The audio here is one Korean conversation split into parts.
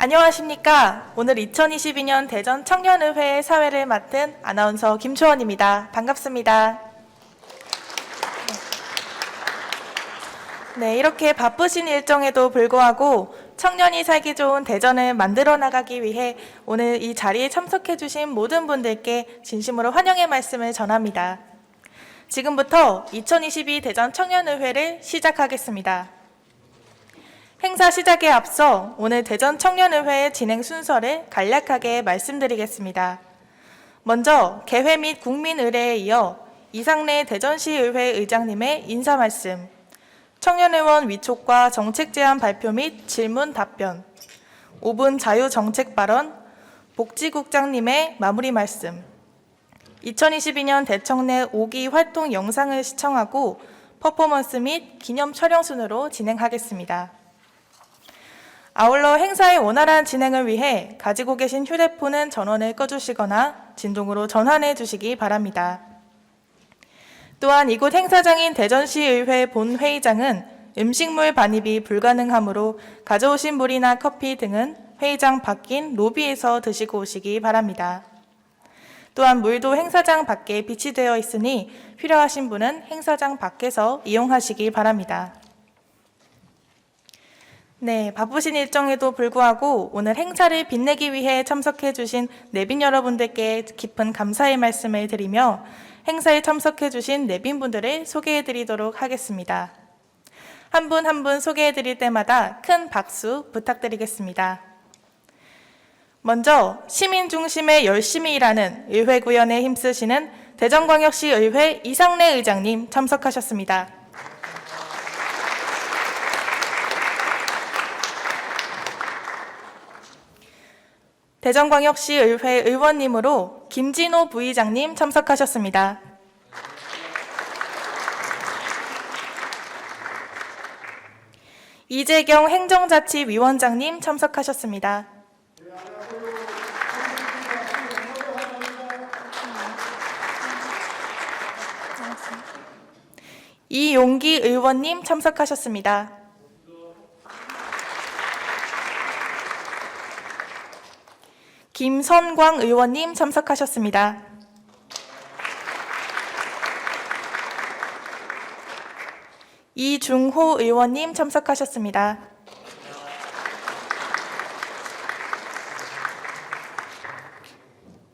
안녕하십니까. 오늘 2022년 대전 청년의회 사회를 맡은 아나운서 김초원입니다. 반갑습니다. 네, 이렇게 바쁘신 일정에도 불구하고 청년이 살기 좋은 대전을 만들어 나가기 위해 오늘 이 자리에 참석해 주신 모든 분들께 진심으로 환영의 말씀을 전합니다. 지금부터 2022 대전 청년의회를 시작하겠습니다. 행사 시작에 앞서 오늘 대전 청년의회의 진행 순서를 간략하게 말씀드리겠습니다. 먼저 개회 및 국민의례에 이어 이상래 대전시의회 의장님의 인사 말씀, 청년의원 위촉과 정책 제안 발표 및 질문 답변, 5분 자유정책 발언, 복지국장님의 마무리 말씀, 2022년 대청내 5기 활동 영상을 시청하고 퍼포먼스 및 기념 촬영 순으로 진행하겠습니다. 아울러 행사의 원활한 진행을 위해 가지고 계신 휴대폰은 전원을 꺼주시거나 진동으로 전환해 주시기 바랍니다. 또한 이곳 행사장인 대전시의회 본회의장은 음식물 반입이 불가능하므로 가져오신 물이나 커피 등은 회의장 밖인 로비에서 드시고 오시기 바랍니다. 또한 물도 행사장 밖에 비치되어 있으니 필요하신 분은 행사장 밖에서 이용하시기 바랍니다. 네, 바쁘신 일정에도 불구하고 오늘 행사를 빛내기 위해 참석해 주신 내빈 여러분들께 깊은 감사의 말씀을 드리며 행사에 참석해 주신 내빈분들을 소개해 드리도록 하겠습니다. 한 분 한 분 소개해 드릴 때마다 큰 박수 부탁드리겠습니다. 먼저 시민 중심에 열심히 일하는 의회 구현에 힘쓰시는 대전광역시 의회 이상래 의장님 참석하셨습니다. 대전광역시 의회 의원님으로 김진호 부의장님 참석하셨습니다. 이재경 행정자치위원장님 참석하셨습니다. 이용기 의원님 참석하셨습니다. 김선광 의원님 참석하셨습니다. 이중호 의원님 참석하셨습니다.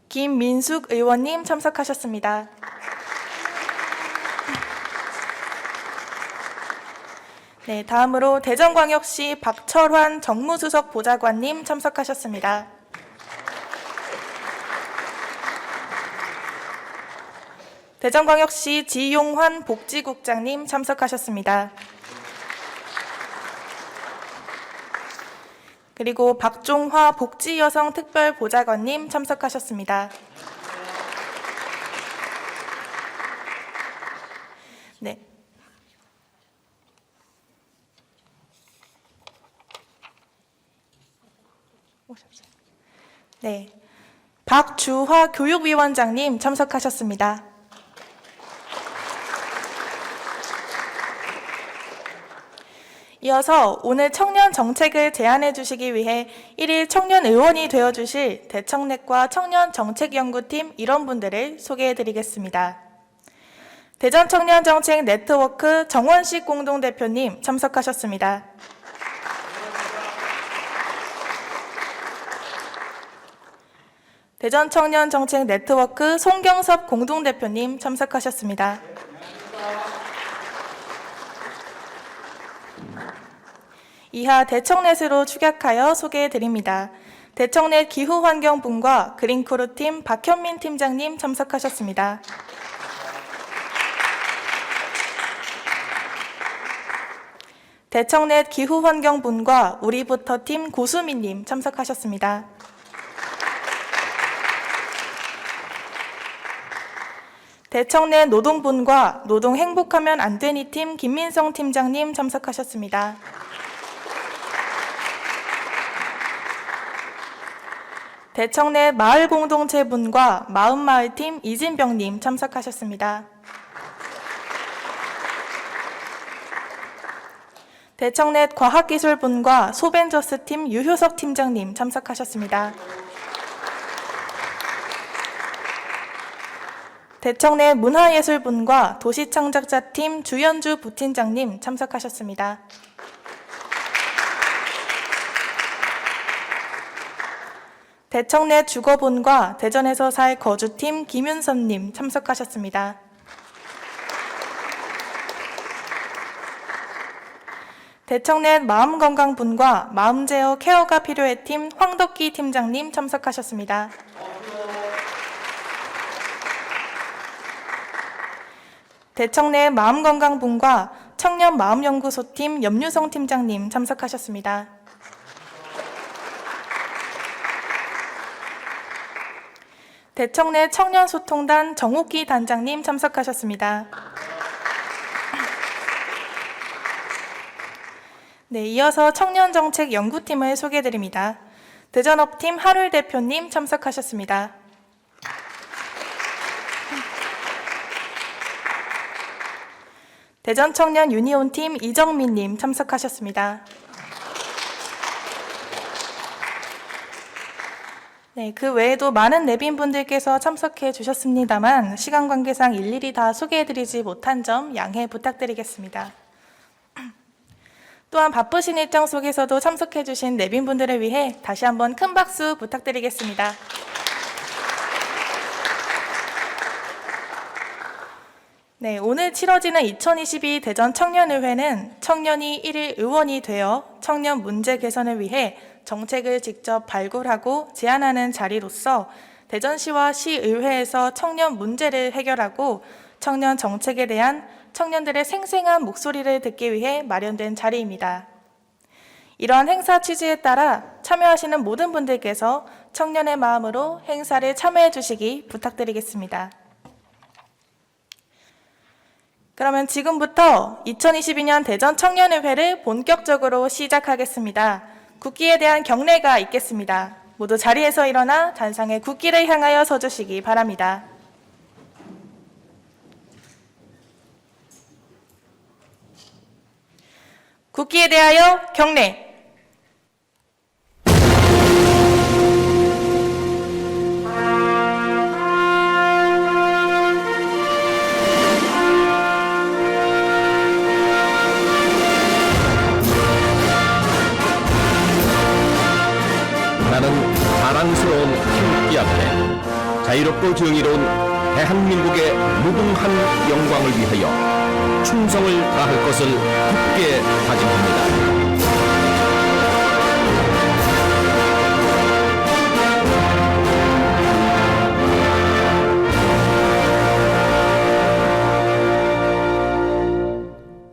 김민숙 의원님 참석하셨습니다. 네, 다음으로 대전광역시 박철환 정무수석 보좌관님 참석하셨습니다. 대전광역시 지용환 복지국장님 참석하셨습니다. 그리고 박종화 복지여성특별보좌관님 참석하셨습니다. 네. 네. 박주화 교육위원장님 참석하셨습니다. 이어서 오늘 청년 정책을 제안해 주시기 위해 1일 청년 의원이 되어주실 대청넷과 청년정책연구팀 일원분들을 소개해 드리겠습니다. 대전청년정책 네트워크 정원식 공동대표님 참석하셨습니다. 대전청년정책 네트워크 송경섭 공동대표님 참석하셨습니다. 이하 대청넷으로 축약하여 소개해 드립니다. 대청넷 기후환경분과 그린크루팀 박현민 팀장님 참석하셨습니다. 대청넷 기후환경분과 우리부터팀 고수민님 참석하셨습니다. 대청넷 노동분과 노동행복하면 안되니 팀 김민성 팀장님 참석하셨습니다. 대청넷 마을공동체분과 마음마을팀 이진병님 참석하셨습니다. 대청넷 과학기술분과 소벤저스팀 유효석 팀장님 참석하셨습니다. 대청넷 문화예술분과 도시창작자팀 주연주 부팀장님 참석하셨습니다. 대청넷 주거분과 대전에서 살 거주팀 김윤선님 참석하셨습니다. 대청넷 마음건강분과 마음제어 케어가 필요해 팀 황덕기 팀장님 참석하셨습니다. 대청넷 마음건강분과 청년마음연구소팀 염유성 팀장님 참석하셨습니다. 대청넷 청년소통단 정옥기 단장님 참석하셨습니다. 네, 이어서 청년정책연구팀을 소개해드립니다. 대전업팀 하룰 대표님 참석하셨습니다. 대전청년 유니온팀 이정민님 참석하셨습니다. 네, 그 외에도 많은 내빈분들께서 참석해 주셨습니다만 시간 관계상 일일이 다 소개해드리지 못한 점 양해 부탁드리겠습니다. 또한 바쁘신 일정 속에서도 참석해 주신 내빈분들을 위해 다시 한번 큰 박수 부탁드리겠습니다. 네, 오늘 치러지는 2022 대전 청년의회는 청년이 1일 의원이 되어 청년 문제 개선을 위해 정책을 직접 발굴하고 제안하는 자리로서 대전시와 시의회에서 청년 문제를 해결하고 청년 정책에 대한 청년들의 생생한 목소리를 듣기 위해 마련된 자리입니다. 이러한 행사 취지에 따라 참여하시는 모든 분들께서 청년의 마음으로 행사를 참여해 주시기 부탁드리겠습니다. 그러면 지금부터 2022년 대전 청년의회를 본격적으로 시작하겠습니다. 국기에 대한 경례가 있겠습니다. 모두 자리에서 일어나 단상의 국기를 향하여 서주시기 바랍니다. 국기에 대하여 경례. 나는 자랑스러운 태극기 앞에 자유롭고 정의로운 대한민국의 무궁한 영광을 위하여 충성을 다할 것을 굳게 다짐합니다.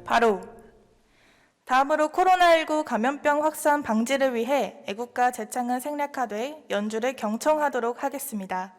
바로 다음으로 코로나19 감염병 확산 방지를 위해 애국가 제창을 생략하되 연주를 경청하도록 하겠습니다.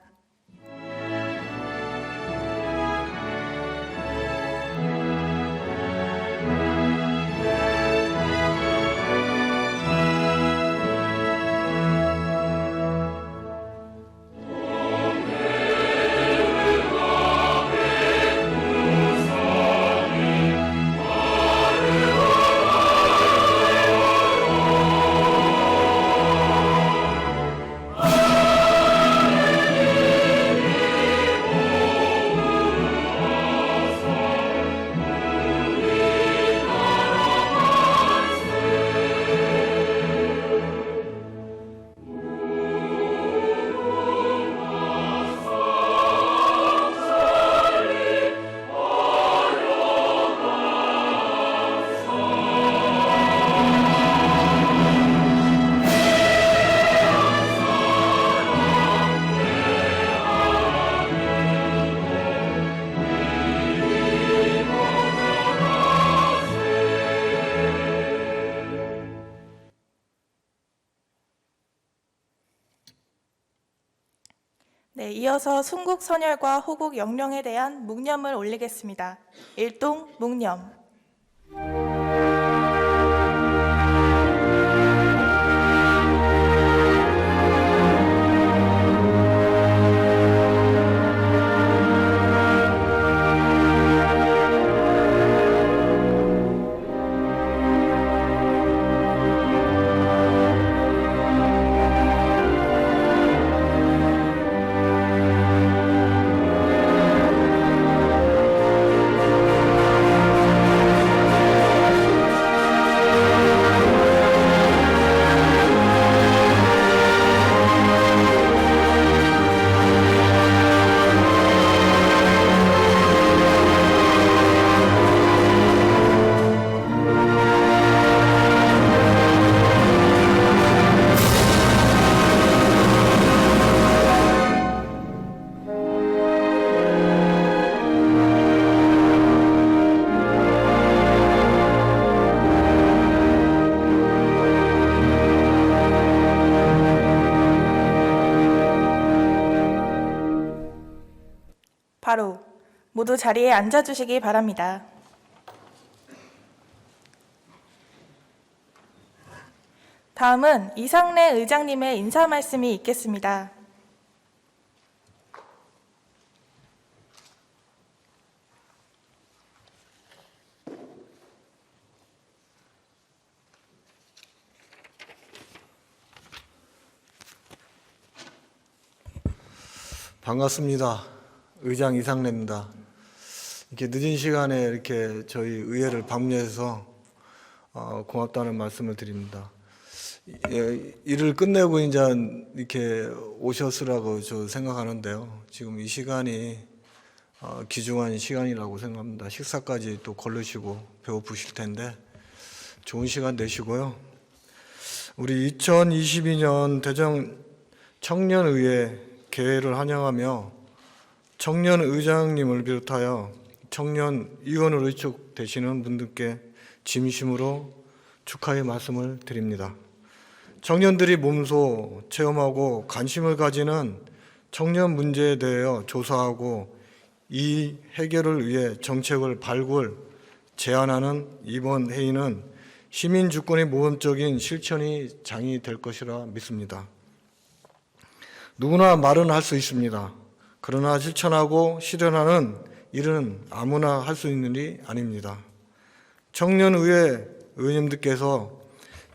네, 이어서 순국 선열과 호국 영령에 대한 묵념을 올리겠습니다. 일동 묵념. 바로 모두 자리에 앉아주시기 바랍니다. 다음은 이상래 의장님의 인사 말씀이 있겠습니다. 반갑습니다. 의장 이상래입니다. 이렇게 늦은 시간에 이렇게 저희 의회를 방문해서 고맙다는 말씀을 드립니다. 일을 끝내고 이제 이렇게 오셨으라고 저 생각하는데요. 지금 이 시간이 귀중한 시간이라고 생각합니다. 식사까지 또 거르시고 배고프실 텐데 좋은 시간 되시고요. 우리 2022년 대전 청년의회 개회를 환영하며 청년 의장님을 비롯하여 청년 위원으로 위촉되시는 분들께 진심으로 축하의 말씀을 드립니다. 청년들이 몸소 체험하고 관심을 가지는 청년 문제에 대하여 조사하고 이 해결을 위해 정책을 발굴, 제안하는 이번 회의는 시민 주권의 모범적인 실천이 장이 될 것이라 믿습니다. 누구나 말은 할 수 있습니다. 그러나 실천하고 실현하는 일은 아무나 할 수 있는 일이 아닙니다. 청년의회 의원님들께서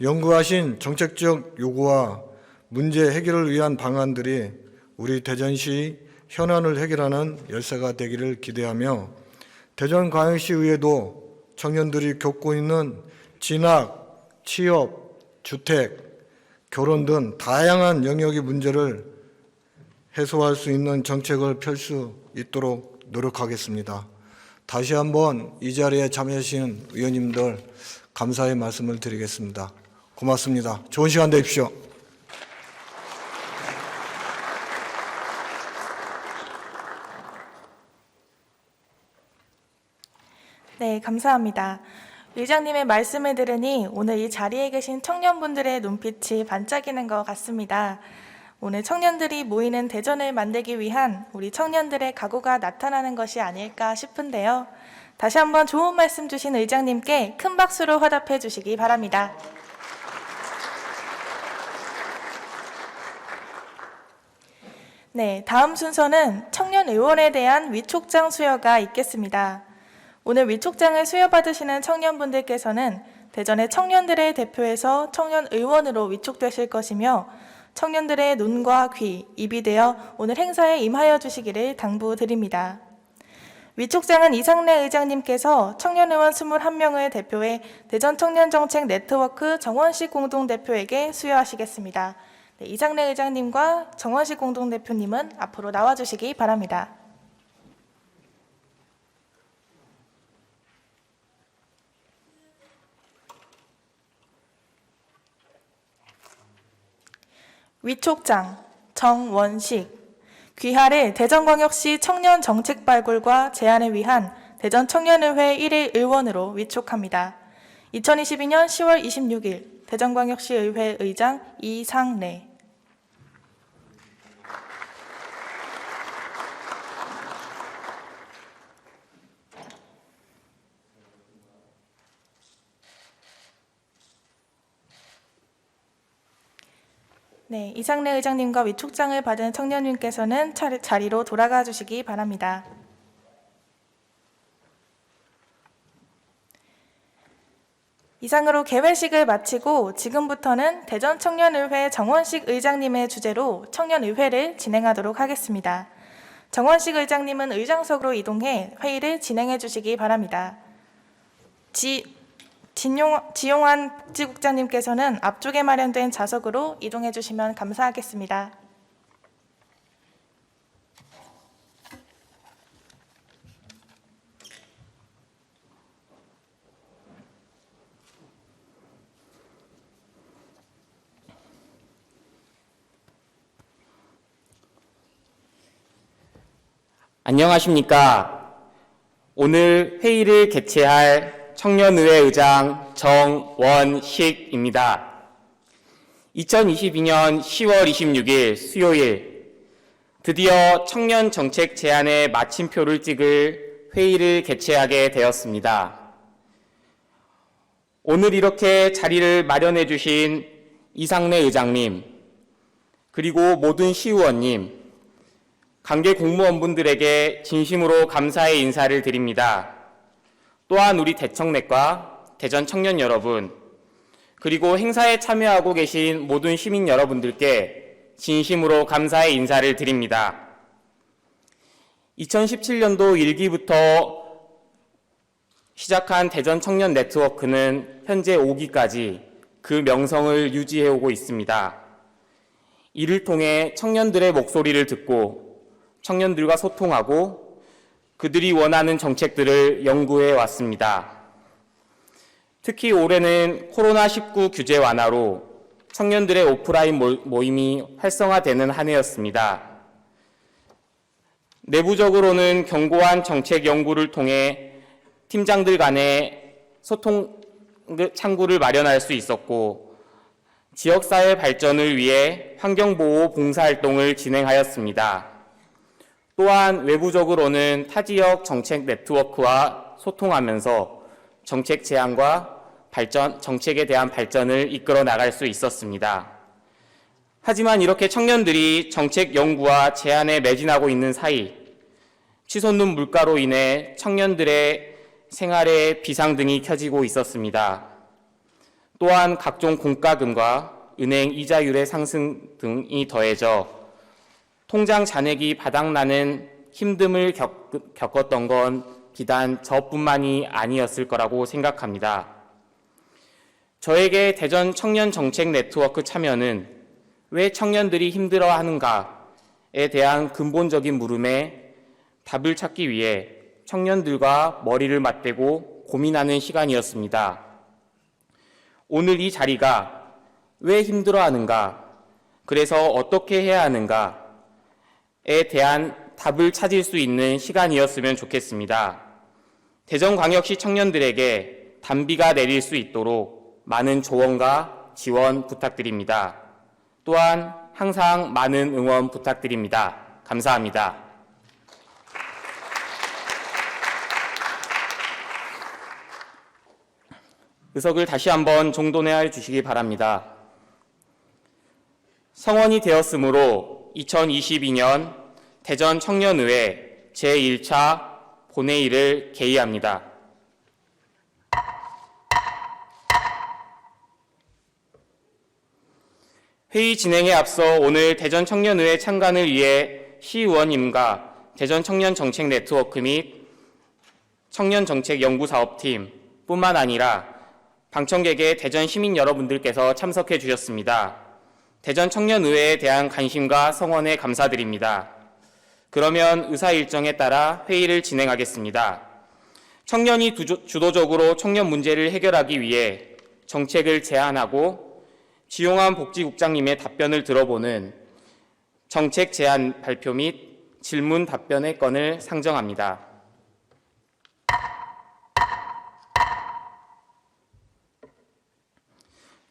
연구하신 정책적 요구와 문제 해결을 위한 방안들이 우리 대전시 현안을 해결하는 열쇠가 되기를 기대하며 대전광역시의회도 청년들이 겪고 있는 진학, 취업, 주택, 결혼 등 다양한 영역의 문제를 해소할 수 있는 정책을 펼 수 있도록 노력하겠습니다. 다시 한번 이 자리에 참여하신 의원님들 감사의 말씀을 드리겠습니다. 고맙습니다. 좋은 시간 되십시오. 네, 감사합니다. 의장님의 말씀을 들으니 오늘 이 자리에 계신 청년분들의 눈빛이 반짝이는 것 같습니다. 오늘 청년들이 모이는 대전을 만들기 위한 우리 청년들의 각오가 나타나는 것이 아닐까 싶은데요. 다시 한번 좋은 말씀 주신 의장님께 큰 박수로 화답해 주시기 바랍니다. 네, 다음 순서는 청년 의원에 대한 위촉장 수여가 있겠습니다. 오늘 위촉장을 수여받으시는 청년분들께서는 대전의 청년들을 대표해서 청년 의원으로 위촉되실 것이며 청년들의 눈과 귀, 입이 되어 오늘 행사에 임하여 주시기를 당부드립니다. 위촉장은 이상래 의장님께서 청년의원 21명을 대표해 대전청년정책 네트워크 정원식 공동대표에게 수여하시겠습니다. 네, 이상래 의장님과 정원식 공동대표님은 앞으로 나와주시기 바랍니다. 위촉장 정원식 귀하를 대전광역시 청년 정책 발굴과 제안을 위한 대전 청년의회 1일 의원으로 위촉합니다. 2022년 10월 26일 대전광역시 의회 의장 이상래. 네, 이상래 의장님과 위촉장을 받은 청년님께서는 자리로 돌아가 주시기 바랍니다. 이상으로 개회식을 마치고 지금부터는 대전청년의회 정원식 의장님의 주재로 청년의회를 진행하도록 하겠습니다. 정원식 의장님은 의장석으로 이동해 회의를 진행해 주시기 바랍니다. 지용환 복지국장님께서는 앞쪽에 마련된 좌석으로 이동해 주시면 감사하겠습니다. 안녕하십니까. 오늘 회의를 개최할 청년의회 의장 정원식입니다. 2022년 10월 26일 수요일 드디어 청년 정책 제안에 마침표를 찍을 회의를 개최하게 되었습니다. 오늘 이렇게 자리를 마련해 주신 이상래 의장님, 그리고 모든 시의원님, 관계 공무원분들에게 진심으로 감사의 인사를 드립니다. 또한 우리 대청넷과 대전 청년 여러분, 그리고 행사에 참여하고 계신 모든 시민 여러분들께 진심으로 감사의 인사를 드립니다. 2017년도 1기부터 시작한 대전 청년 네트워크는 현재 5기까지 그 명성을 유지해오고 있습니다. 이를 통해 청년들의 목소리를 듣고 청년들과 소통하고 그들이 원하는 정책들을 연구해 왔습니다. 특히 올해는 코로나19 규제 완화로 청년들의 오프라인 모임이 활성화되는 한 해였습니다. 내부적으로는 견고한 정책 연구를 통해 팀장들 간의 소통 창구를 마련할 수 있었고, 지역사회 발전을 위해 환경보호 봉사활동을 진행하였습니다. 또한 외부적으로는 타지역 정책 네트워크와 소통하면서 정책 제안과 정책에 대한 발전을 이끌어 나갈 수 있었습니다. 하지만 이렇게 청년들이 정책 연구와 제안에 매진하고 있는 사이 치솟는 물가로 인해 청년들의 생활에 비상등이 켜지고 있었습니다. 또한 각종 공과금과 은행 이자율의 상승 등이 더해져 통장 잔액이 바닥나는 힘듦을 겪었던 건 비단 저뿐만이 아니었을 거라고 생각합니다. 저에게 대전 청년 정책 네트워크 참여는 왜 청년들이 힘들어하는가에 대한 근본적인 물음에 답을 찾기 위해 청년들과 머리를 맞대고 고민하는 시간이었습니다. 오늘 이 자리가 왜 힘들어하는가, 그래서 어떻게 해야 하는가에 대한 답을 찾을 수 있는 시간이었으면 좋겠습니다. 대전광역시 청년들에게 단비가 내릴 수 있도록 많은 조언과 지원 부탁드립니다. 또한 항상 많은 응원 부탁드립니다. 감사합니다. 의석을 다시 한번 정돈해 주시기 바랍니다. 성원이 되었으므로 2022년 대전 청년의회 제1차 본회의를 개의합니다. 회의 진행에 앞서 오늘 대전 청년의회 창간을 위해 시의원님과 대전 청년 정책 네트워크 및 청년 정책 연구사업팀 뿐만 아니라 방청객의 대전 시민 여러분들께서 참석해 주셨습니다. 대전 청년의회에 대한 관심과 성원에 감사드립니다. 그러면 의사 일정에 따라 회의를 진행하겠습니다. 청년이 주도적으로 청년 문제를 해결하기 위해 정책을 제안하고 지용환 복지국장님의 답변을 들어보는 정책 제안 발표 및 질문 답변의 건을 상정합니다.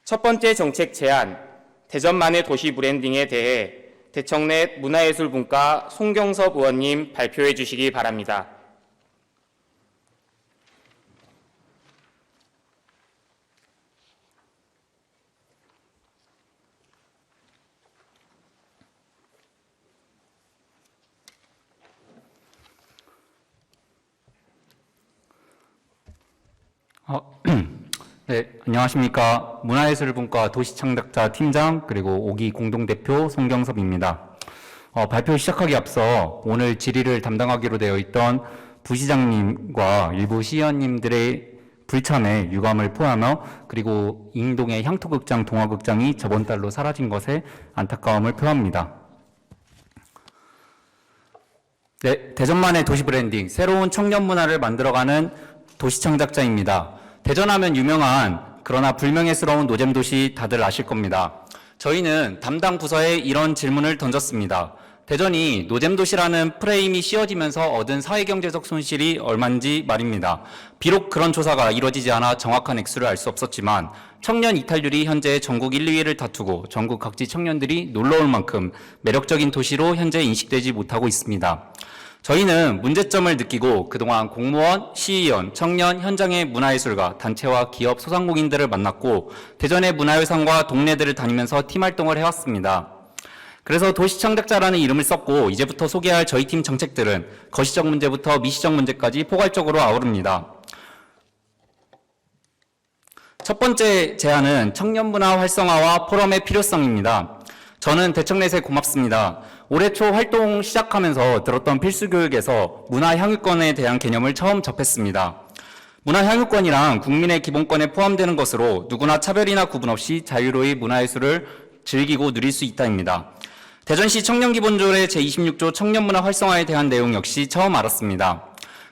첫 번째 정책 제안, 대전만의 도시 브랜딩에 대해 대청넷 문화예술분과 송경섭 의원님 발표해 주시기 바랍니다. 네, 안녕하십니까. 문화예술분과 도시창작자 팀장 그리고 5기 공동대표 송경섭입니다. 발표 시작하기 앞서 오늘 질의를 담당하기로 되어 있던 부시장님과 일부 시의원님들의 불참에 유감을 표하며 그리고 인동의 향토극장 동화극장이 저번 달로 사라진 것에 안타까움을 표합니다. 네, 대전만의 도시 브랜딩, 새로운 청년 문화를 만들어가는 도시창작자입니다. 대전하면 유명한 그러나 불명예스러운 노잼도시 다들 아실 겁니다. 저희는 담당 부서에 이런 질문을 던졌습니다. 대전이 노잼도시라는 프레임이 씌워지면서 얻은 사회경제적 손실이 얼마인지 말입니다. 비록 그런 조사가 이루어지지 않아 정확한 액수를 알 수 없었지만 청년 이탈률이 현재 전국 1, 2위를 다투고 전국 각지 청년들이 놀러올 만큼 매력적인 도시로 현재 인식되지 못하고 있습니다. 저희는 문제점을 느끼고 그동안 공무원, 시의원, 청년, 현장의 문화예술가, 단체와 기업, 소상공인들을 만났고 대전의 문화유산과 동네들을 다니면서 팀활동을 해왔습니다. 그래서 도시창작자라는 이름을 썼고 이제부터 소개할 저희 팀 정책들은 거시적 문제부터 미시적 문제까지 포괄적으로 아우릅니다. 첫 번째 제안은 청년문화 활성화와 포럼의 필요성입니다. 저는 대청넷에 고맙습니다. 올해 초 활동 시작하면서 들었던 필수교육에서 문화향유권에 대한 개념을 처음 접했습니다. 문화향유권이란 국민의 기본권에 포함되는 것으로 누구나 차별이나 구분 없이 자유로이 문화예술을 즐기고 누릴 수 있다입니다. 대전시 청년기본조례 제26조 청년문화 활성화에 대한 내용 역시 처음 알았습니다.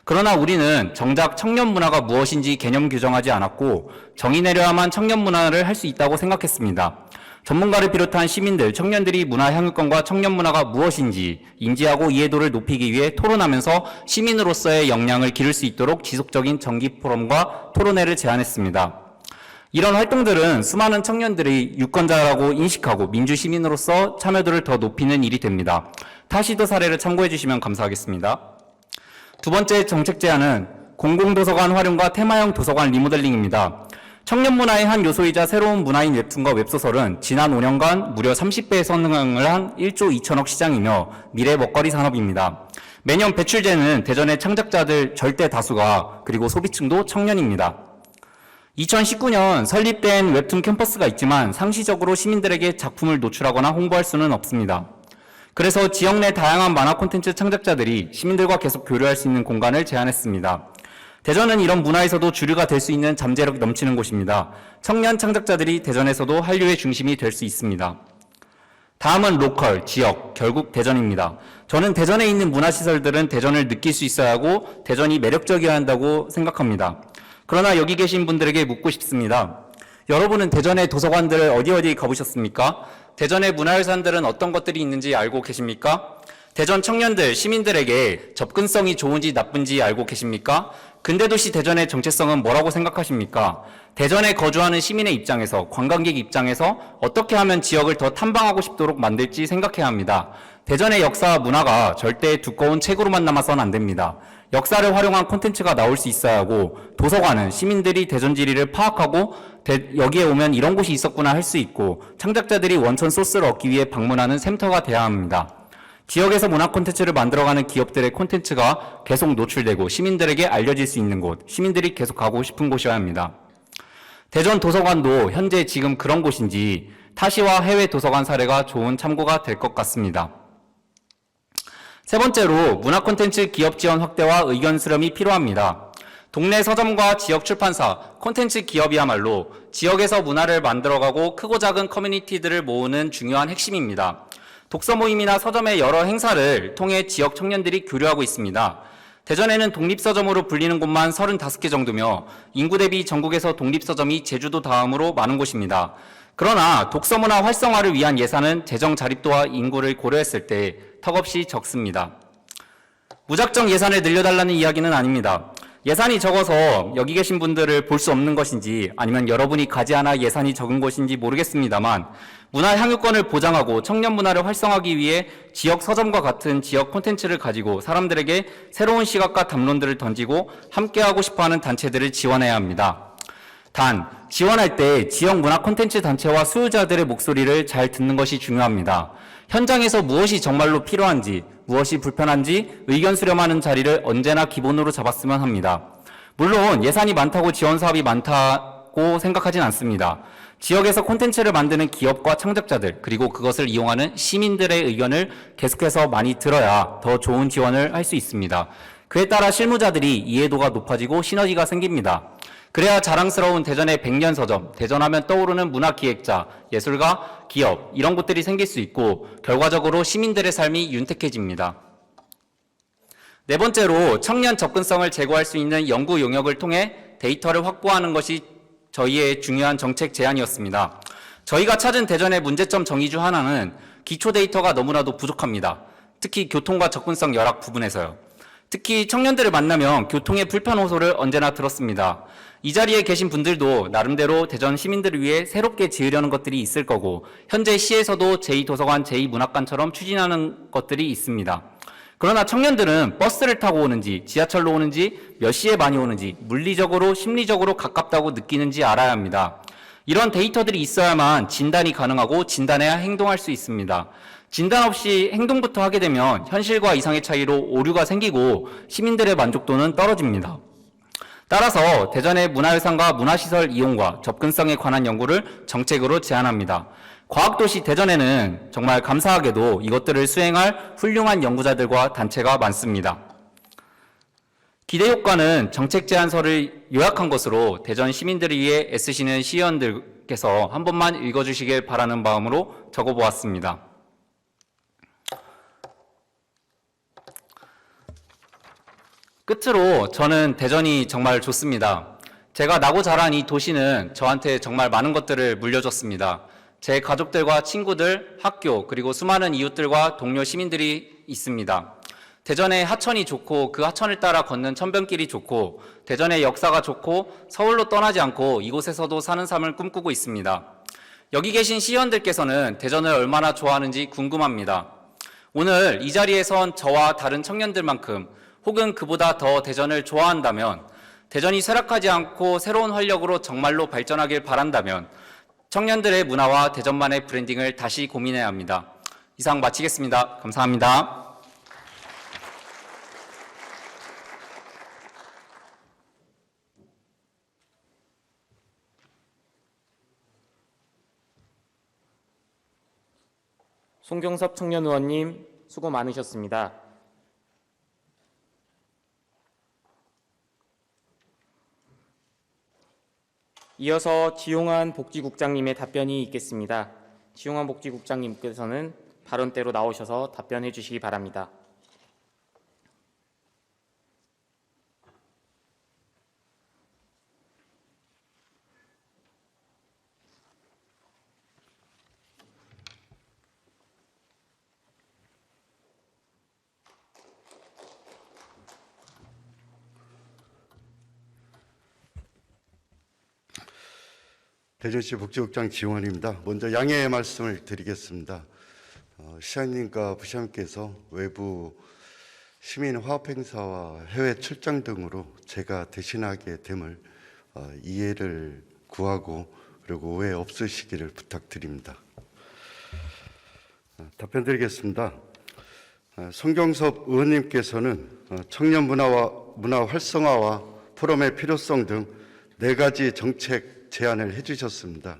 그러나 우리는 정작 청년문화가 무엇인지 개념 규정하지 않았고 정의 내려야만 청년문화를 할 수 있다고 생각했습니다. 전문가를 비롯한 시민들, 청년들이 문화향유권과 청년문화가 무엇인지 인지하고 이해도를 높이기 위해 토론하면서 시민으로서의 역량을 기를 수 있도록 지속적인 정기 포럼과 토론회를 제안했습니다. 이런 활동들은 수많은 청년들이 유권자라고 인식하고 민주시민으로서 참여도를 더 높이는 일이 됩니다. 타시도 사례를 참고해 주시면 감사하겠습니다. 두 번째 정책 제안은 공공도서관 활용과 테마형 도서관 리모델링입니다. 청년문화의 한 요소이자 새로운 문화인 웹툰과 웹소설은 지난 5년간 무려 30배의 성장을 한 1조 2천억 시장이며 미래 먹거리 산업입니다. 매년 배출되는 대전의 창작자들 절대 다수가 그리고 소비층도 청년입니다. 2019년 설립된 웹툰 캠퍼스가 있지만 상시적으로 시민들에게 작품을 노출하거나 홍보할 수는 없습니다. 그래서 지역 내 다양한 만화 콘텐츠 창작자들이 시민들과 계속 교류할 수 있는 공간을 제안했습니다. 대전은 이런 문화에서도 주류가 될 수 있는 잠재력 넘치는 곳입니다. 청년 창작자들이 대전에서도 한류의 중심이 될 수 있습니다. 다음은 로컬, 지역, 결국 대전입니다. 저는 대전에 있는 문화시설들은 대전을 느낄 수 있어야 하고 대전이 매력적이어야 한다고 생각합니다. 그러나 여기 계신 분들에게 묻고 싶습니다. 여러분은 대전의 도서관들을 어디 가보셨습니까? 대전의 문화유산들은 어떤 것들이 있는지 알고 계십니까? 대전 청년들, 시민들에게 접근성이 좋은지 나쁜지 알고 계십니까? 근대도시 대전의 정체성은 뭐라고 생각하십니까? 대전에 거주하는 시민의 입장에서, 관광객 입장에서 어떻게 하면 지역을 더 탐방하고 싶도록 만들지 생각해야 합니다. 대전의 역사와 문화가 절대 두꺼운 책으로만 남아서는 안 됩니다. 역사를 활용한 콘텐츠가 나올 수 있어야 하고 도서관은 시민들이 대전 지리를 파악하고 여기에 오면 이런 곳이 있었구나 할 수 있고 창작자들이 원천 소스를 얻기 위해 방문하는 샘터가 돼야 합니다. 지역에서 문화 콘텐츠를 만들어가는 기업들의 콘텐츠가 계속 노출되고 시민들에게 알려질 수 있는 곳, 시민들이 계속 가고 싶은 곳이어야 합니다. 대전 도서관도 현재 지금 그런 곳인지 타시와 해외 도서관 사례가 좋은 참고가 될 것 같습니다. 세 번째로 문화 콘텐츠 기업 지원 확대와 의견 수렴이 필요합니다. 동네 서점과 지역 출판사, 콘텐츠 기업이야말로 지역에서 문화를 만들어가고 크고 작은 커뮤니티들을 모으는 중요한 핵심입니다. 독서 모임이나 서점의 여러 행사를 통해 지역 청년들이 교류하고 있습니다. 대전에는 독립서점으로 불리는 곳만 35개 정도며 인구 대비 전국에서 독립서점이 제주도 다음으로 많은 곳입니다. 그러나 독서문화 활성화를 위한 예산은 재정 자립도와 인구를 고려했을 때 턱없이 적습니다. 무작정 예산을 늘려달라는 이야기는 아닙니다. 예산이 적어서 여기 계신 분들을 볼 수 없는 것인지 아니면 여러분이 가지 않아 예산이 적은 것인지 모르겠습니다만 문화 향유권을 보장하고 청년 문화를 활성화하기 위해 지역 서점과 같은 지역 콘텐츠를 가지고 사람들에게 새로운 시각과 담론들을 던지고 함께하고 싶어하는 단체들을 지원해야 합니다. 단, 지원할 때 지역 문화 콘텐츠 단체와 수요자들의 목소리를 잘 듣는 것이 중요합니다. 현장에서 무엇이 정말로 필요한지, 무엇이 불편한지 의견 수렴하는 자리를 언제나 기본으로 잡았으면 합니다. 물론 예산이 많다고 지원 사업이 많다고 생각하진 않습니다. 지역에서 콘텐츠를 만드는 기업과 창작자들, 그리고 그것을 이용하는 시민들의 의견을 계속해서 많이 들어야 더 좋은 지원을 할 수 있습니다. 그에 따라 실무자들이 이해도가 높아지고 시너지가 생깁니다. 그래야 자랑스러운 대전의 백년서점, 대전하면 떠오르는 문화기획자, 예술가, 기업 이런 곳들이 생길 수 있고 결과적으로 시민들의 삶이 윤택해집니다. 네 번째로 청년 접근성을 제고할 수 있는 연구 용역을 통해 데이터를 확보하는 것이 저희의 중요한 정책 제안이었습니다. 저희가 찾은 대전의 문제점 정의 중 하나는 기초 데이터가 너무나도 부족합니다. 특히 교통과 접근성 열악 부분에서요. 특히 청년들을 만나면 교통의 불편 호소를 언제나 들었습니다. 이 자리에 계신 분들도 나름대로 대전 시민들을 위해 새롭게 지으려는 것들이 있을 거고 현재 시에서도 제2도서관, 제2문학관처럼 추진하는 것들이 있습니다. 그러나 청년들은 버스를 타고 오는지 지하철로 오는지 몇 시에 많이 오는지 물리적으로 심리적으로 가깝다고 느끼는지 알아야 합니다. 이런 데이터들이 있어야만 진단이 가능하고 진단해야 행동할 수 있습니다. 진단 없이 행동부터 하게 되면 현실과 이상의 차이로 오류가 생기고 시민들의 만족도는 떨어집니다. 따라서 대전의 문화유산과 문화시설 이용과 접근성에 관한 연구를 정책으로 제안합니다. 과학도시 대전에는 정말 감사하게도 이것들을 수행할 훌륭한 연구자들과 단체가 많습니다. 기대효과는 정책 제안서를 요약한 것으로 대전 시민들을 위해 애쓰시는 시의원들께서 한 번만 읽어주시길 바라는 마음으로 적어보았습니다. 끝으로 저는 대전이 정말 좋습니다. 제가 나고 자란 이 도시는 저한테 정말 많은 것들을 물려줬습니다. 제 가족들과 친구들, 학교, 그리고 수많은 이웃들과 동료 시민들이 있습니다. 대전의 하천이 좋고 그 하천을 따라 걷는 천변길이 좋고 대전의 역사가 좋고 서울로 떠나지 않고 이곳에서도 사는 삶을 꿈꾸고 있습니다. 여기 계신 시의원들께서는 대전을 얼마나 좋아하는지 궁금합니다. 오늘 이 자리에 선 저와 다른 청년들만큼 혹은 그보다 더 대전을 좋아한다면, 대전이 쇠락하지 않고 새로운 활력으로 정말로 발전하길 바란다면 청년들의 문화와 대전만의 브랜딩을 다시 고민해야 합니다. 이상 마치겠습니다. 감사합니다. 송경섭 청년 의원님 수고 많으셨습니다. 이어서 지용환 복지국장님의 답변이 있겠습니다. 지용환 복지국장님께서는 발언대로 나오셔서 답변해 주시기 바랍니다. 대전시 복지국장 지용환입니다. 먼저 양해의 말씀을 드리겠습니다. 시장님과 부시장님께서 외부 시민 화합 행사와 해외 출장 등으로 제가 대신하게 됨을 이해를 구하고 그리고 오해 없으시기를 부탁드립니다. 답변 드리겠습니다. 송경섭 의원님께서는 청년 문화 활성화와 포럼의 필요성 등 4가지 정책 제안을 해주셨습니다.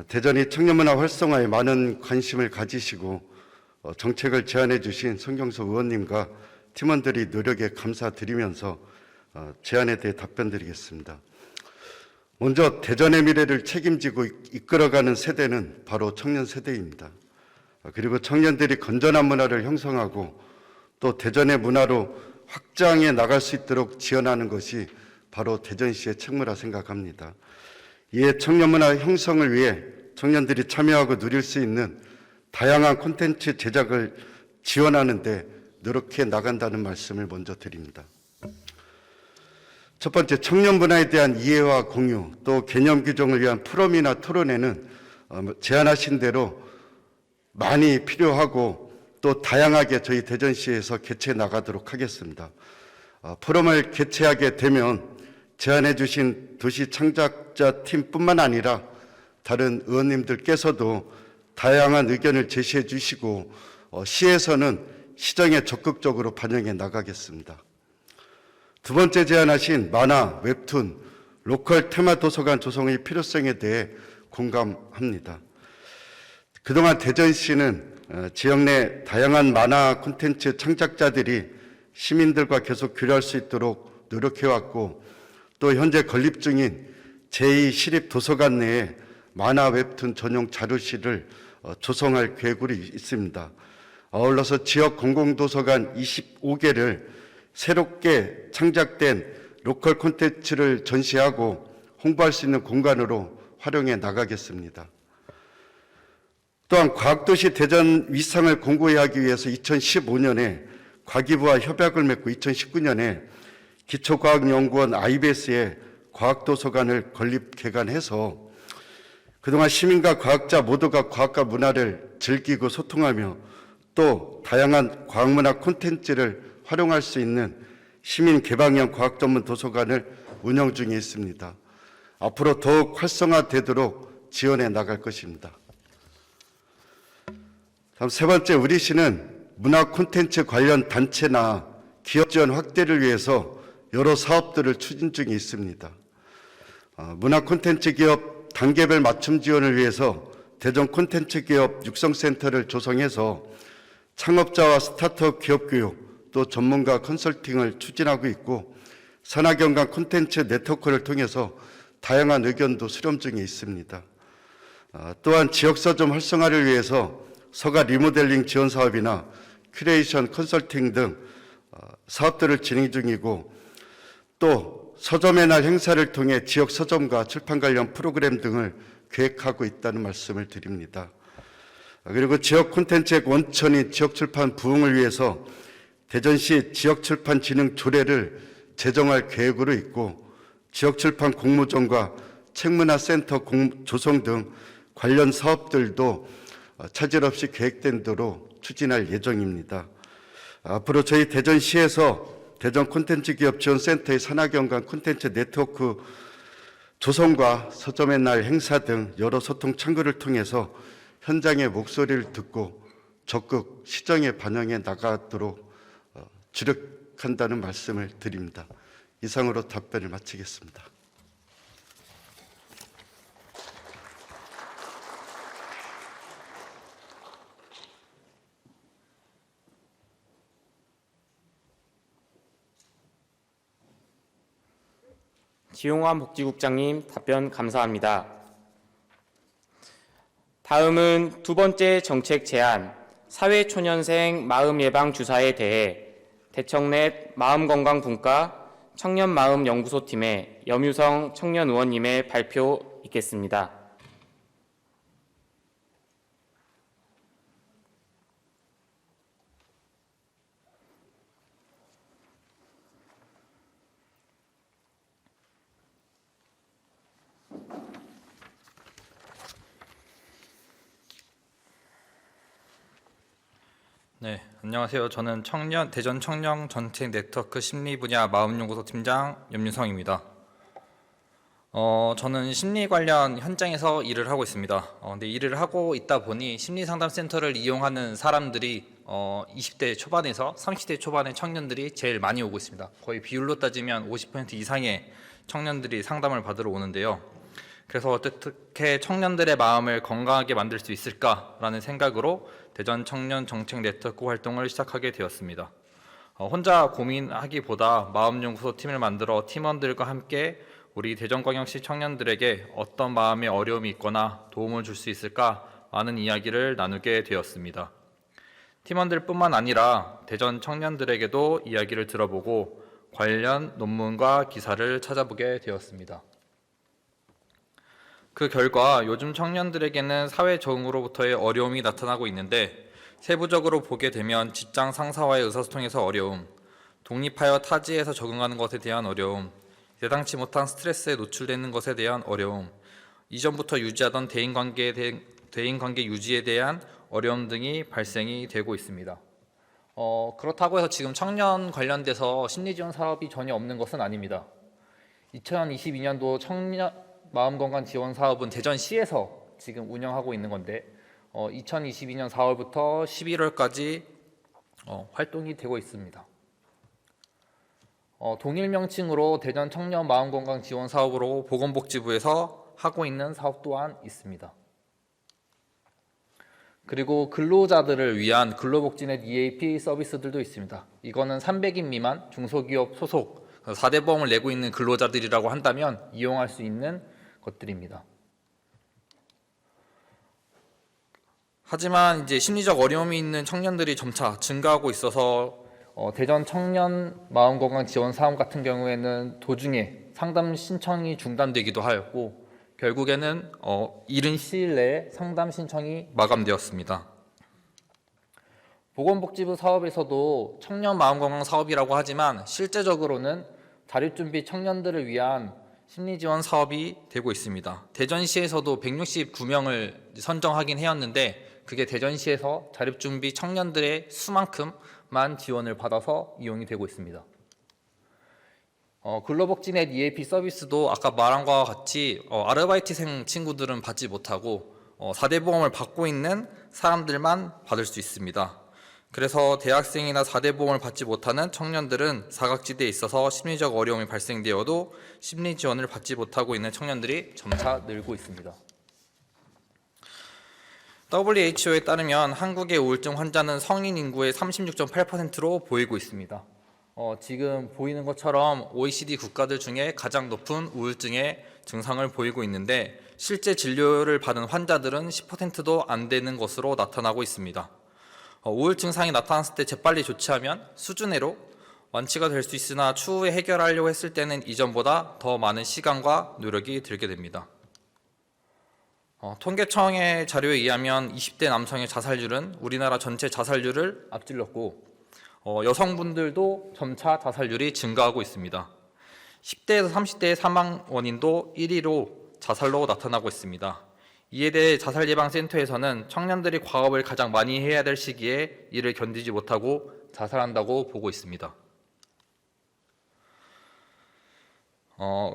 대전이 청년문화 활성화에 많은 관심을 가지시고 정책을 제안해 주신 송경섭 의원님과 팀원들의 노력에 감사드리면서 제안에 대해 답변드리겠습니다. 먼저 대전의 미래를 책임지고 이끌어가는 세대는 바로 청년 세대입니다. 그리고 청년들이 건전한 문화를 형성하고 또 대전의 문화로 확장해 나갈 수 있도록 지원하는 것이 바로 대전시의 책무라 생각합니다. 이에 청년문화 형성을 위해 청년들이 참여하고 누릴 수 있는 다양한 콘텐츠 제작을 지원하는 데 노력해 나간다는 말씀을 먼저 드립니다. 첫 번째, 청년 문화에 대한 이해와 공유, 또 개념 규정을 위한 포럼이나 토론회는 제안하신 대로 많이 필요하고 또 다양하게 저희 대전시에서 개최해 나가도록 하겠습니다. 포럼을 개최하게 되면 제안해 주신 도시 창작자 팀뿐만 아니라 다른 의원님들께서도 다양한 의견을 제시해 주시고 시에서는 시정에 적극적으로 반영해 나가겠습니다. 두 번째 제안하신 만화, 웹툰, 로컬 테마 도서관 조성의 필요성에 대해 공감합니다. 그동안 대전시는 지역 내 다양한 만화 콘텐츠 창작자들이 시민들과 계속 교류할 수 있도록 노력해왔고 또 현재 건립 중인 제2시립도서관 내에 만화 웹툰 전용 자료실을 조성할 계획으로 있습니다. 아울러서 지역 공공도서관 25개를 새롭게 창작된 로컬 콘텐츠를 전시하고 홍보할 수 있는 공간으로 활용해 나가겠습니다. 또한 과학도시 대전 위상을 공고히 하기 위해서 2015년에 과기부와 협약을 맺고 2019년에 기초과학연구원 IBS에 과학도서관을 건립 개관해서 그동안 시민과 과학자 모두가 과학과 문화를 즐기고 소통하며 또 다양한 과학문화 콘텐츠를 활용할 수 있는 시민 개방형 과학 전문 도서관을 운영 중에 있습니다. 앞으로 더욱 활성화되도록 지원해 나갈 것입니다. 다음 세 번째, 우리 시는 문화 콘텐츠 관련 단체나 기업 지원 확대를 위해서 여러 사업들을 추진 중에 있습니다. 문화 콘텐츠 기업 단계별 맞춤 지원을 위해서 대전 콘텐츠 기업 육성센터를 조성해서 창업자와 스타트업 기업 교육 또 전문가 컨설팅을 추진하고 있고 산학연관 콘텐츠 네트워크를 통해서 다양한 의견도 수렴 중에 있습니다. 또한 지역 서점 활성화를 위해서 서가 리모델링 지원 사업이나 큐레이션 컨설팅 등 사업들을 진행 중이고 또 서점의 날 행사를 통해 지역 서점과 출판 관련 프로그램 등을 계획하고 있다는 말씀을 드립니다. 그리고 지역 콘텐츠의 원천인 지역 출판 부흥을 위해서 대전시 지역 출판 진흥 조례를 제정할 계획으로 있고 지역 출판 공모전과 책문화센터 조성 등 관련 사업들도 차질 없이 계획된 대로 추진할 예정입니다. 앞으로 저희 대전시에서 대전 콘텐츠 기업 지원센터의 산학연관 콘텐츠 네트워크 조성과 서점의 날 행사 등 여러 소통 창구를 통해서 현장의 목소리를 듣고 적극 시정에 반영해 나가도록 주력한다는 말씀을 드립니다. 이상으로 답변을 마치겠습니다. 지용환 복지국장님 답변 감사합니다. 다음은 두 번째 정책 제안, 사회초년생 마음예방주사에 대해 대청넷 마음건강분과 청년마음연구소팀의 염유성 청년의원님의 발표 있겠습니다. 네, 안녕하세요. 저는 대전 청년 정책 네트워크 심리 분야 마음연구소 팀장 염유성입니다. 저는 심리 관련 현장에서 일을 하고 있습니다. 근데 일을 하고 있다 보니 심리상담센터를 이용하는 사람들이 20대 초반에서 30대 초반의 청년들이 제일 많이 오고 있습니다. 거의 비율로 따지면 50% 이상의 청년들이 상담을 받으러 오는데요. 그래서 어떻게 청년들의 마음을 건강하게 만들 수 있을까라는 생각으로 대전 청년 정책 네트워크 활동을 시작하게 되었습니다. 혼자 고민하기보다 마음연구소 팀을 만들어 팀원들과 함께 우리 대전광역시 청년들에게 어떤 마음의 어려움이 있거나 도움을 줄 수 있을까 많은 이야기를 나누게 되었습니다. 팀원들뿐만 아니라 대전 청년들에게도 이야기를 들어보고 관련 논문과 기사를 찾아보게 되었습니다. 그 결과 요즘 청년들에게는 사회 적응으로부터의 어려움이 나타나고 있는데 세부적으로 보게 되면 직장 상사와의 의사소통에서 어려움, 독립하여 타지에서 적응하는 것에 대한 어려움, 예상치 못한 스트레스에 노출되는 것에 대한 어려움, 이전부터 유지하던 대인관계 유지에 대한 어려움 등이 발생이 되고 있습니다. 그렇다고 해서 지금 청년 관련돼서 심리지원 사업이 전혀 없는 것은 아닙니다. 2022년도 청년 마음건강 지원 사업은 대전시에서 지금 운영하고 있는 건데 2022년 4월부터 11월까지 활동이 되고 있습니다. 동일 명칭으로 대전 청년 마음건강 지원 사업으로 보건복지부에서 하고 있는 사업 또한 있습니다. 그리고 근로자들을 위한 근로복지넷 EAP 서비스들도 있습니다. 이거는 300인 미만 중소기업 소속 4대 보험을 내고 있는 근로자들이라고 한다면 이용할 수 있는 것들입니다. 하지만 이제 심리적 어려움이 있는 청년들이 점차 증가하고 있어서 대전 청년 마음건강 지원 사업 같은 경우에는 도중에 상담 신청이 중단되기도 하였고 결국에는 이른 시일 내에 상담 신청이 마감되었습니다. 보건복지부 사업에서도 청년 마음건강 사업이라고 하지만 실제적으로는 자립준비 청년들을 위한 심리지원 사업이 되고 있습니다. 대전시에서도 169명을 선정하긴 해왔는데 그게 대전시에서 자립준비 청년들의 수만큼만 지원을 받아서 이용이 되고 있습니다. 근로복지넷 EAP 서비스도 아까 말한 것과 같이 아르바이트생 친구들은 받지 못하고 4대 보험을 받고 있는 사람들만 받을 수 있습니다. 그래서 대학생이나 4대 보험을 받지 못하는 청년들은 사각지대에 있어서 심리적 어려움이 발생되어도 심리 지원을 받지 못하고 있는 청년들이 점차 늘고 있습니다. WHO에 따르면 한국의 우울증 환자는 성인 인구의 36.8%로 보이고 있습니다. 지금 보이는 것처럼 OECD 국가들 중에 가장 높은 우울증의 증상을 보이고 있는데 실제 진료를 받은 환자들은 10%도 안 되는 것으로 나타나고 있습니다. 우울 증상이 나타났을 때 재빨리 조치하면 수준으로 완치가 될 수 있으나 추후에 해결하려고 했을 때는 이전보다 더 많은 시간과 노력이 들게 됩니다. 통계청의 자료에 의하면 20대 남성의 자살률은 우리나라 전체 자살률을 앞질렀고 여성분들도 점차 자살률이 증가하고 있습니다. 10대에서 30대의 사망 원인도 1위로 자살로 나타나고 있습니다. 이에 대해 자살예방센터에서는 청년들이 과업을 가장 많이 해야 될 시기에 이를 견디지 못하고 자살한다고 보고 있습니다.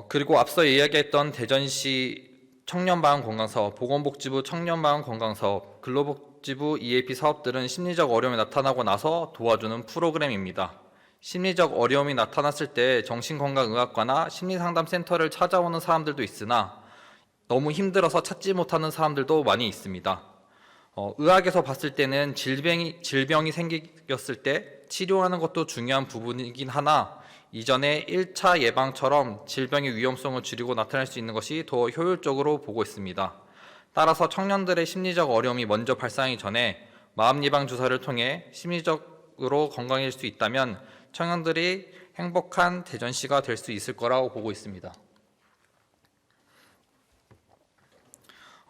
그리고 앞서 이야기했던 대전시 청년마음건강사업, 보건복지부 청년마음건강사업, 근로복지부 EAP 사업들은 심리적 어려움이 나타나고 나서 도와주는 프로그램입니다. 심리적 어려움이 나타났을 때 정신건강의학과나 심리상담센터를 찾아오는 사람들도 있으나 너무 힘들어서 찾지 못하는 사람들도 많이 있습니다. 의학에서 봤을 때는 질병이 생겼을 때 치료하는 것도 중요한 부분이긴 하나 이전에 1차 예방처럼 질병의 위험성을 줄이고 나타날 수 있는 것이 더 효율적으로 보고 있습니다. 따라서 청년들의 심리적 어려움이 먼저 발생하기 전에 마음예방 주사를 통해 심리적으로 건강해질 수 있다면 청년들이 행복한 대전시가 될 수 있을 거라고 보고 있습니다.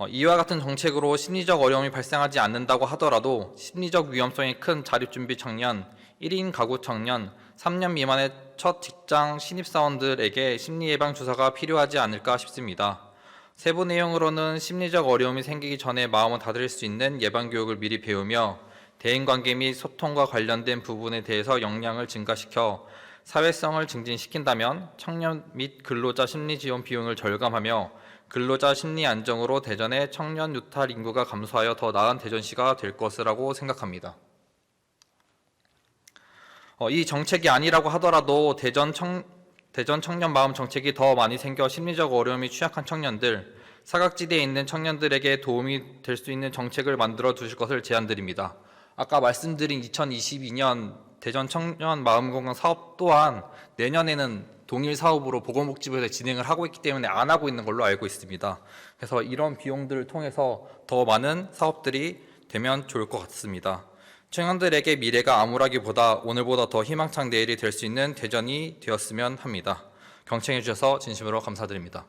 이와 같은 정책으로 심리적 어려움이 발생하지 않는다고 하더라도 심리적 위험성이 큰 자립준비 청년, 1인 가구 청년, 3년 미만의 첫 직장 신입사원들에게 심리예방 주사가 필요하지 않을까 싶습니다. 세부 내용으로는 심리적 어려움이 생기기 전에 마음을 다스릴 수 있는 예방교육을 미리 배우며 대인관계 및 소통과 관련된 부분에 대해서 역량을 증가시켜 사회성을 증진시킨다면 청년 및 근로자 심리지원 비용을 절감하며 근로자 심리 안정으로 대전의 청년 유탈 인구가 감소하여 더 나은 대전시가 될 것이라고 생각합니다. 이 정책이 아니라고 하더라도 대전 청년 마음 정책이 더 많이 생겨 심리적 어려움이 취약한 청년들, 사각지대에 있는 청년들에게 도움이 될 수 있는 정책을 만들어 두실 것을 제안드립니다. 아까 말씀드린 2022년 대전 청년 마음건강 사업 또한 내년에는 동일 사업으로 보건복지부에서 진행을 하고 있기 때문에 안 하고 있는 걸로 알고 있습니다. 그래서 이런 비용들을 통해서 더 많은 사업들이 되면 좋을 것 같습니다. 청년들에게 미래가 암울하기보다 오늘보다 더 희망찬 내일이 될 수 있는 대전이 되었으면 합니다. 경청해 주셔서 진심으로 감사드립니다.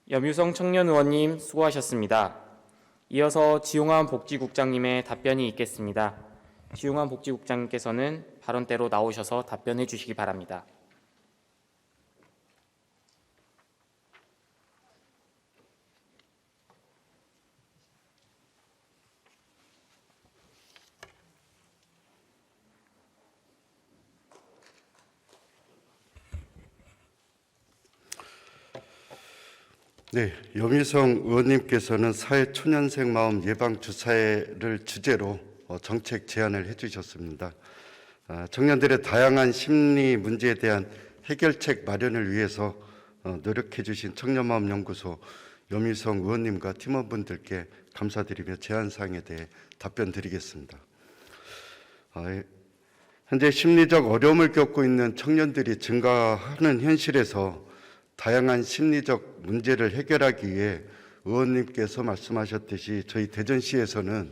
염유성 청년 의원님 수고하셨습니다. 이어서 지용환 복지국장님의 답변이 있겠습니다. 지용환 복지국장님께서는 발언대로 나오셔서 답변해 주시기 바랍니다. 네, 염희성 의원님께서는 사회초년생 마음 예방주사를 주제로 정책 제안을 해주셨습니다. 청년들의 다양한 심리 문제에 대한 해결책 마련을 위해서 노력해 주신 청년마음연구소 염희성 의원님과 팀원분들께 감사드리며 제안사항에 대해 답변 드리겠습니다. 현재 심리적 어려움을 겪고 있는 청년들이 증가하는 현실에서 다양한 심리적 문제를 해결하기 위해 의원님께서 말씀하셨듯이 저희 대전시에서는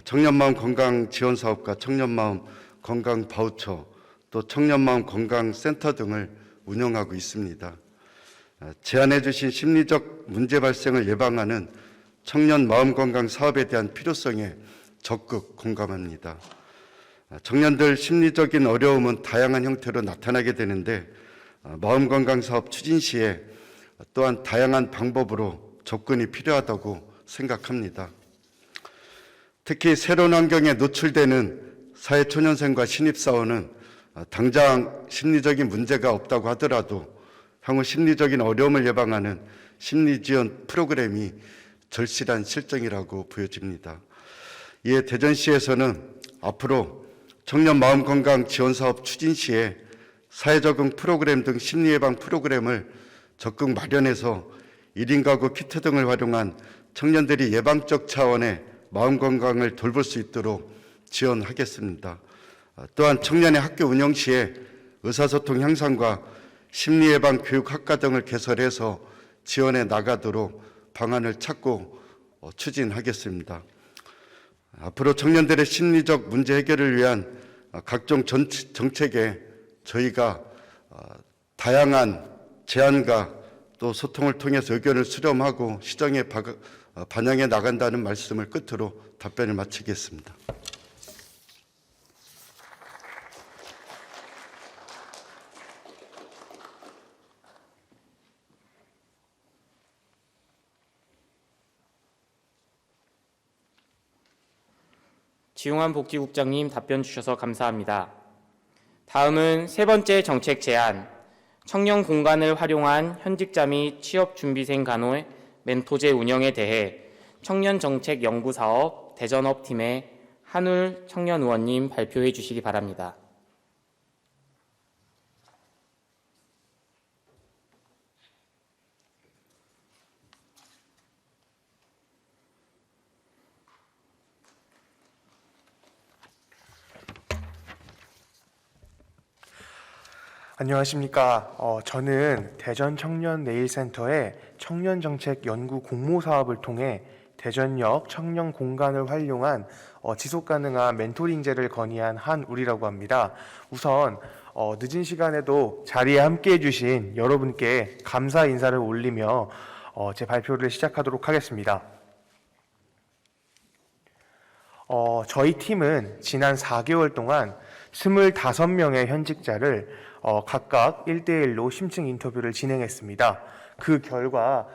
청년마음 건강 지원 사업과 청년마음 건강 바우처 또 청년마음 건강센터 등을 운영하고 있습니다. 제안해 주신 심리적 문제 발생을 예방하는 청년 마음 건강 사업에 대한 필요성에 적극 공감합니다. 청년들 심리적인 어려움은 다양한 형태로 나타나게 되는데 마음 건강 사업 추진 시에 또한 다양한 방법으로 접근이 필요하다고 생각합니다. 특히 새로운 환경에 노출되는 사회초년생과 신입사원은 당장 심리적인 문제가 없다고 하더라도 향후 심리적인 어려움을 예방하는 심리지원 프로그램이 절실한 실정이라고 보여집니다. 이에 대전시에서는 앞으로 청년 마음건강 지원사업 추진 시에 사회적응 프로그램 등 심리예방 프로그램을 적극 마련해서 1인 가구 키트 등을 활용한 청년들이 예방적 차원의 마음건강을 돌볼 수 있도록 지원하겠습니다. 또한 청년의 학교 운영 시에 의사소통 향상과 심리예방 교육학과 등을 개설해서 지원해 나가도록 방안을 찾고 추진하겠습니다. 앞으로 청년들의 심리적 문제 해결을 위한 각종 정책에 저희가 다양한 제안과 또 소통을 통해서 의견을 수렴하고 시정에 반영해 나간다는 말씀을 끝으로 답변을 마치겠습니다. 지용환 복지국장님 답변 주셔서 감사합니다. 다음은 세 번째 정책 제안, 청년 공간을 활용한 현직자 및 취업준비생 간호의 멘토제 운영에 대해 청년정책연구사업 대전업팀의 한울 청년의원님 발표해 주시기 바랍니다. 안녕하십니까. 저는 대전 청년 네일센터의 청년정책 연구 공모 사업을 통해 대전역 청년 공간을 활용한 지속가능한 멘토링제를 건의한 한울이라고 합니다. 우선 늦은 시간에도 자리에 함께해 주신 여러분께 감사 인사를 올리며 제 발표를 시작하도록 하겠습니다. 저희 팀은 지난 4개월 동안 25명의 현직자를 각각 1대1로 심층 인터뷰를 진행했습니다. 그 결과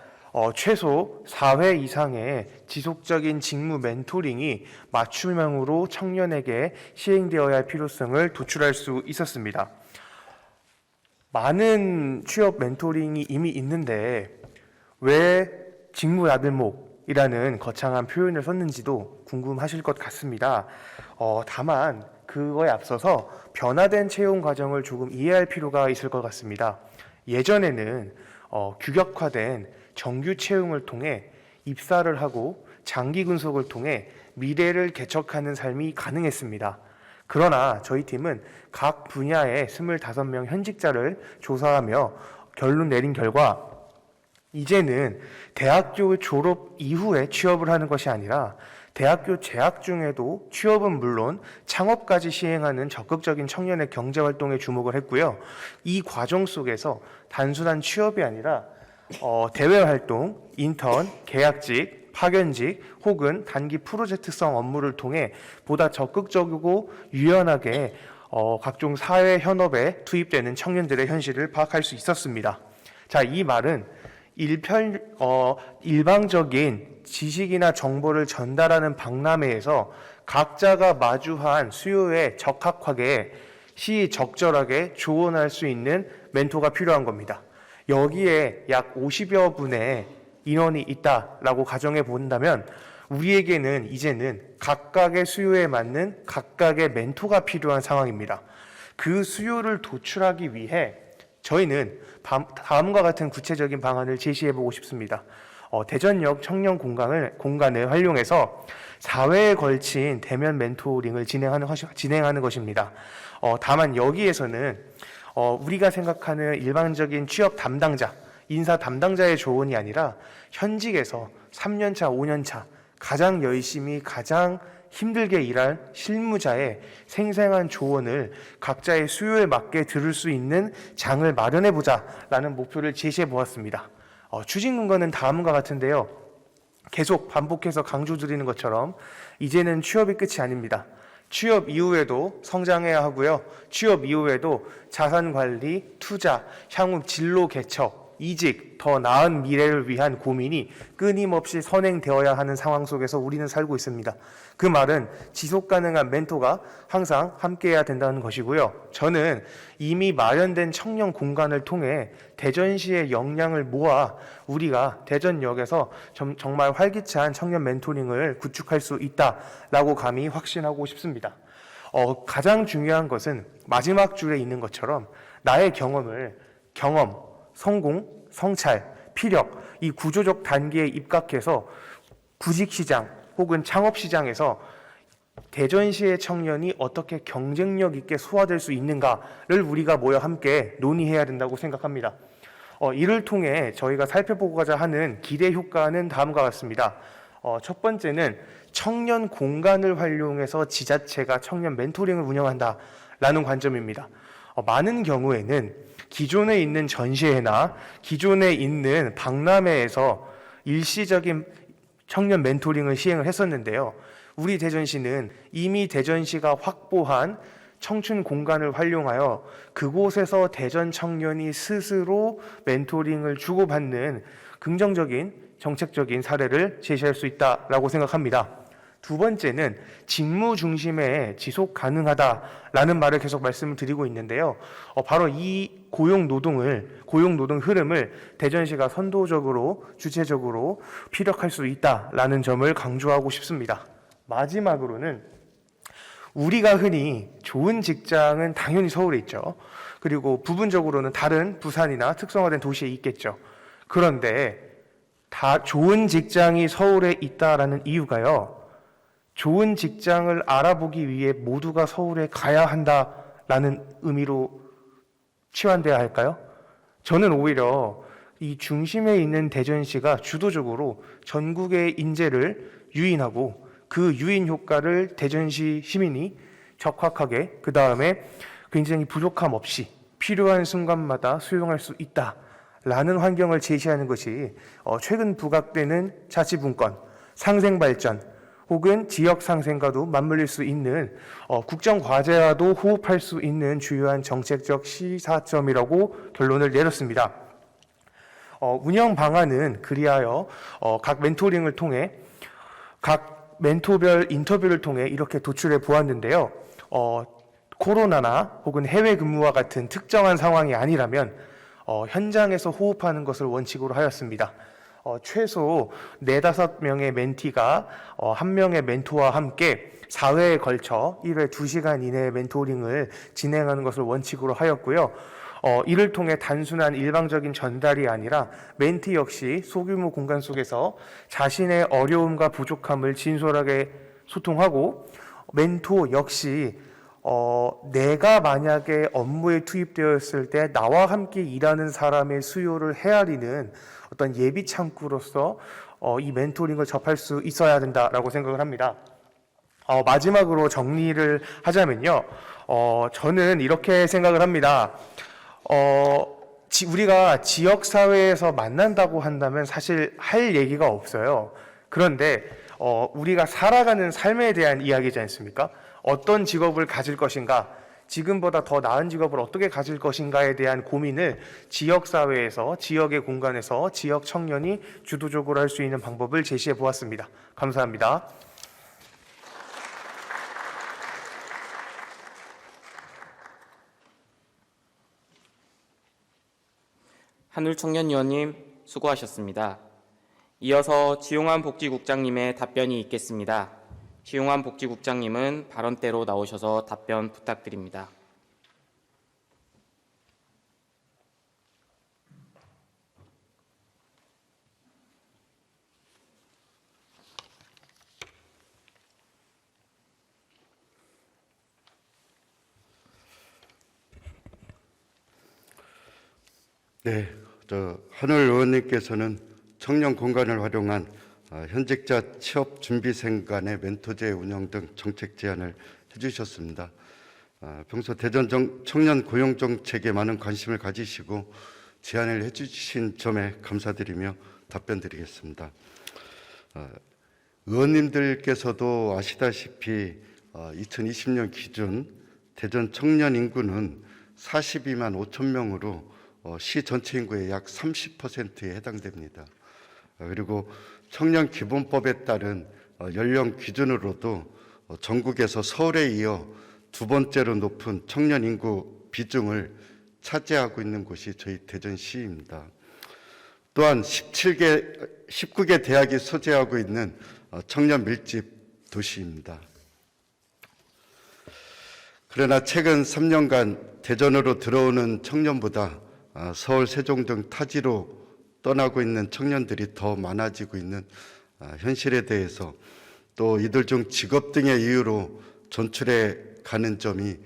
최소 4회 이상의 지속적인 직무 멘토링이 맞춤형으로 청년에게 시행되어야 할 필요성을 도출할 수 있었습니다. 많은 취업 멘토링이 이미 있는데 왜 직무 야들목이라는 거창한 표현을 썼는지도 궁금하실 것 같습니다. 다만 그거에 앞서서 변화된 채용 과정을 조금 이해할 필요가 있을 것 같습니다. 예전에는 규격화된 정규 채용을 통해 입사를 하고 장기 근속을 통해 미래를 개척하는 삶이 가능했습니다. 그러나 저희 팀은 각 분야의 25명 현직자를 조사하며 결론 내린 결과 이제는 대학교 졸업 이후에 취업을 하는 것이 아니라 대학교 재학 중에도 취업은 물론 창업까지 시행하는 적극적인 청년의 경제활동에 주목을 했고요. 이 과정 속에서 단순한 취업이 아니라 대외활동, 인턴, 계약직, 파견직 혹은 단기 프로젝트성 업무를 통해 보다 적극적이고 유연하게 각종 사회 현업에 투입되는 청년들의 현실을 파악할 수 있었습니다. 자, 이 말은 일방적인 지식이나 정보를 전달하는 박람회에서 각자가 마주한 수요에 적합하게 시적절하게 조언할 수 있는 멘토가 필요한 겁니다. 여기에 약 50여 분의 인원이 있다라고 가정해 본다면 우리에게는 이제는 각각의 수요에 맞는 각각의 멘토가 필요한 상황입니다. 그 수요를 도출하기 위해 저희는 다음과 같은 구체적인 방안을 제시해보고 싶습니다. 대전역 청년 공간을 활용해서 4회에 걸친 대면 멘토링을 진행하는 것입니다. 다만 여기에서는 우리가 생각하는 일반적인 취업 담당자, 인사 담당자의 조언이 아니라 현직에서 3년차, 5년차 가장 열심히 가장 힘들게 일할 실무자의 생생한 조언을 각자의 수요에 맞게 들을 수 있는 장을 마련해보자라는 목표를 제시해보았습니다. 추진 근거는 다음과 같은데요. 계속 반복해서 강조드리는 것처럼 이제는 취업이 끝이 아닙니다. 취업 이후에도 성장해야 하고요. 취업 이후에도 자산 관리, 투자, 향후 진로 개척, 이직, 더 나은 미래를 위한 고민이 끊임없이 선행되어야 하는 상황 속에서 우리는 살고 있습니다. 그 말은 지속 가능한 멘토가 항상 함께해야 된다는 것이고요. 저는 이미 마련된 청년 공간을 통해 대전시의 역량을 모아 우리가 대전역에서 정말 활기찬 청년 멘토링을 구축할 수 있다라고 감히 확신하고 싶습니다. 가장 중요한 것은 마지막 줄에 있는 것처럼 나의 경험, 성공, 성찰, 피력, 이 구조적 단계에 입각해서 구직시장 혹은 창업시장에서 대전시의 청년이 어떻게 경쟁력 있게 소화될 수 있는가를 우리가 모여 함께 논의해야 된다고 생각합니다. 이를 통해 저희가 살펴보고자 하는 기대 효과는 다음과 같습니다. 첫 번째는 청년 공간을 활용해서 지자체가 청년 멘토링을 운영한다라는 관점입니다. 많은 경우에는 기존에 있는 전시회나 기존에 있는 박람회에서 일시적인 청년 멘토링을 시행을 했었는데요. 우리 대전시는 이미 대전시가 확보한 청춘 공간을 활용하여 그곳에서 대전 청년이 스스로 멘토링을 주고받는 긍정적인 정책적인 사례를 제시할 수 있다라고 생각합니다. 두 번째는 직무 중심의 지속 가능하다라는 말을 계속 말씀을 드리고 있는데요. 바로 이 고용 노동 흐름을 대전시가 선도적으로 주체적으로 피력할 수 있다라는 점을 강조하고 싶습니다. 마지막으로는 우리가 흔히 좋은 직장은 당연히 서울에 있죠. 그리고 부분적으로는 다른 부산이나 특성화된 도시에 있겠죠. 그런데 다 좋은 직장이 서울에 있다라는 이유가요. 좋은 직장을 알아보기 위해 모두가 서울에 가야 한다라는 의미로 치환돼야 할까요? 저는 오히려 이 중심에 있는 대전시가 주도적으로 전국의 인재를 유인하고 그 유인 효과를 대전시 시민이 적확하게 그 다음에 굉장히 부족함 없이 필요한 순간마다 수용할 수 있다라는 환경을 제시하는 것이 최근 부각되는 자치분권, 상생발전 혹은 지역 상생과도 맞물릴 수 있는 국정과제와도 호흡할 수 있는 주요한 정책적 시사점이라고 결론을 내렸습니다. 운영 방안은 그리하여 각 멘토링을 통해 각 멘토별 인터뷰를 통해 이렇게 도출해 보았는데요. 코로나나 혹은 해외 근무와 같은 특정한 상황이 아니라면 현장에서 호흡하는 것을 원칙으로 하였습니다. 최소 4-5명의 멘티가 한 명의 멘토와 함께 4회에 걸쳐 1회 2시간 이내의 멘토링을 진행하는 것을 원칙으로 하였고요. 이를 통해 단순한 일방적인 전달이 아니라 멘티 역시 소규모 공간 속에서 자신의 어려움과 부족함을 진솔하게 소통하고 멘토 역시 내가 만약에 업무에 투입되었을 때 나와 함께 일하는 사람의 수요를 헤아리는 어떤 예비 창구로서 이 멘토링을 접할 수 있어야 된다라고 생각을 합니다. 마지막으로 정리를 하자면요. 저는 이렇게 생각을 합니다. 우리가 지역사회에서 만난다고 한다면 사실 할 얘기가 없어요. 그런데 우리가 살아가는 삶에 대한 이야기지 않습니까? 어떤 직업을 가질 것인가, 지금보다 더 나은 직업을 어떻게 가질 것인가에 대한 고민을 지역사회에서, 지역의 공간에서 지역 청년이 주도적으로 할 수 있는 방법을 제시해 보았습니다. 감사합니다. 한울청년위원님 수고하셨습니다. 이어서 지용환 복지국장님의 답변이 있겠습니다. 지용환 복지국장님은 발언대로 나오셔서 답변 부탁드립니다. 네, 한올 의원님께서는 청년 공간을 활용한 현직자 취업 준비생 간의 멘토제 운영 등 정책 제안을 해주셨습니다. 평소 대전 청년 고용 정책에 많은 관심을 가지시고 제안을 해주신 점에 감사드리며 답변드리겠습니다. 의원님들께서도 아시다시피 2020년 기준 대전 청년 인구는 42만 5천 명으로 시 전체 인구의 약 30%에 해당됩니다. 그리고 청년 기본법에 따른 연령 기준으로도 전국에서 서울에 이어 두 번째로 높은 청년 인구 비중을 차지하고 있는 곳이 저희 대전시입니다. 또한 19개 대학이 소재하고 있는 청년 밀집 도시입니다. 그러나 최근 3년간 대전으로 들어오는 청년보다 서울, 세종 등 타지로 떠나고 있는 청년들이 더 많아지고 있는 현실에 대해서 또 이들 중 직업 등의 이유로 전출해 가는 점이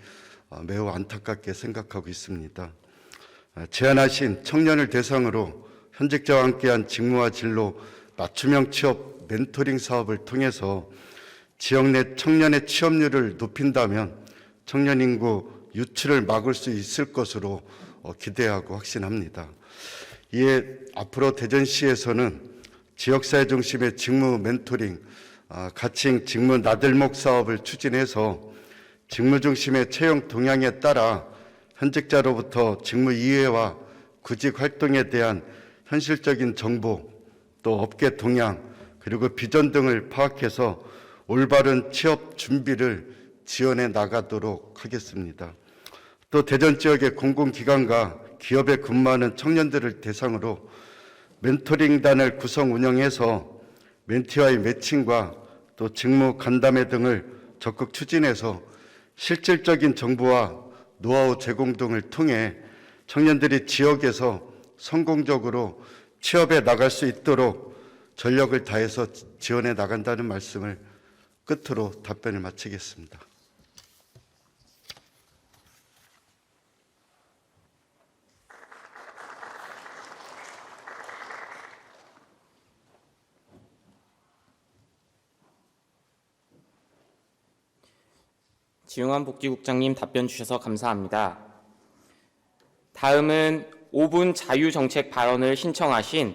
매우 안타깝게 생각하고 있습니다. 제안하신 청년을 대상으로 현직자와 함께한 직무와 진로 맞춤형 취업 멘토링 사업을 통해서 지역 내 청년의 취업률을 높인다면 청년 인구 유출을 막을 수 있을 것으로 기대하고 확신합니다. 이에 앞으로 대전시에서는 지역사회 중심의 직무 멘토링, 가칭 직무 나들목 사업을 추진해서 직무 중심의 채용 동향에 따라 현직자로부터 직무 이해와 구직 활동에 대한 현실적인 정보, 또 업계 동향, 그리고 비전 등을 파악해서 올바른 취업 준비를 지원해 나가도록 하겠습니다. 또 대전 지역의 공공기관과 기업에 근무하는 청년들을 대상으로 멘토링단을 구성 운영해서 멘티와의 매칭과 또 직무 간담회 등을 적극 추진해서 실질적인 정보와 노하우 제공 등을 통해 청년들이 지역에서 성공적으로 취업에 나갈 수 있도록 전력을 다해서 지원해 나간다는 말씀을 끝으로 답변을 마치겠습니다. 지용환 복지국장님 답변 주셔서 감사합니다. 다음은 5분 자유정책 발언을 신청하신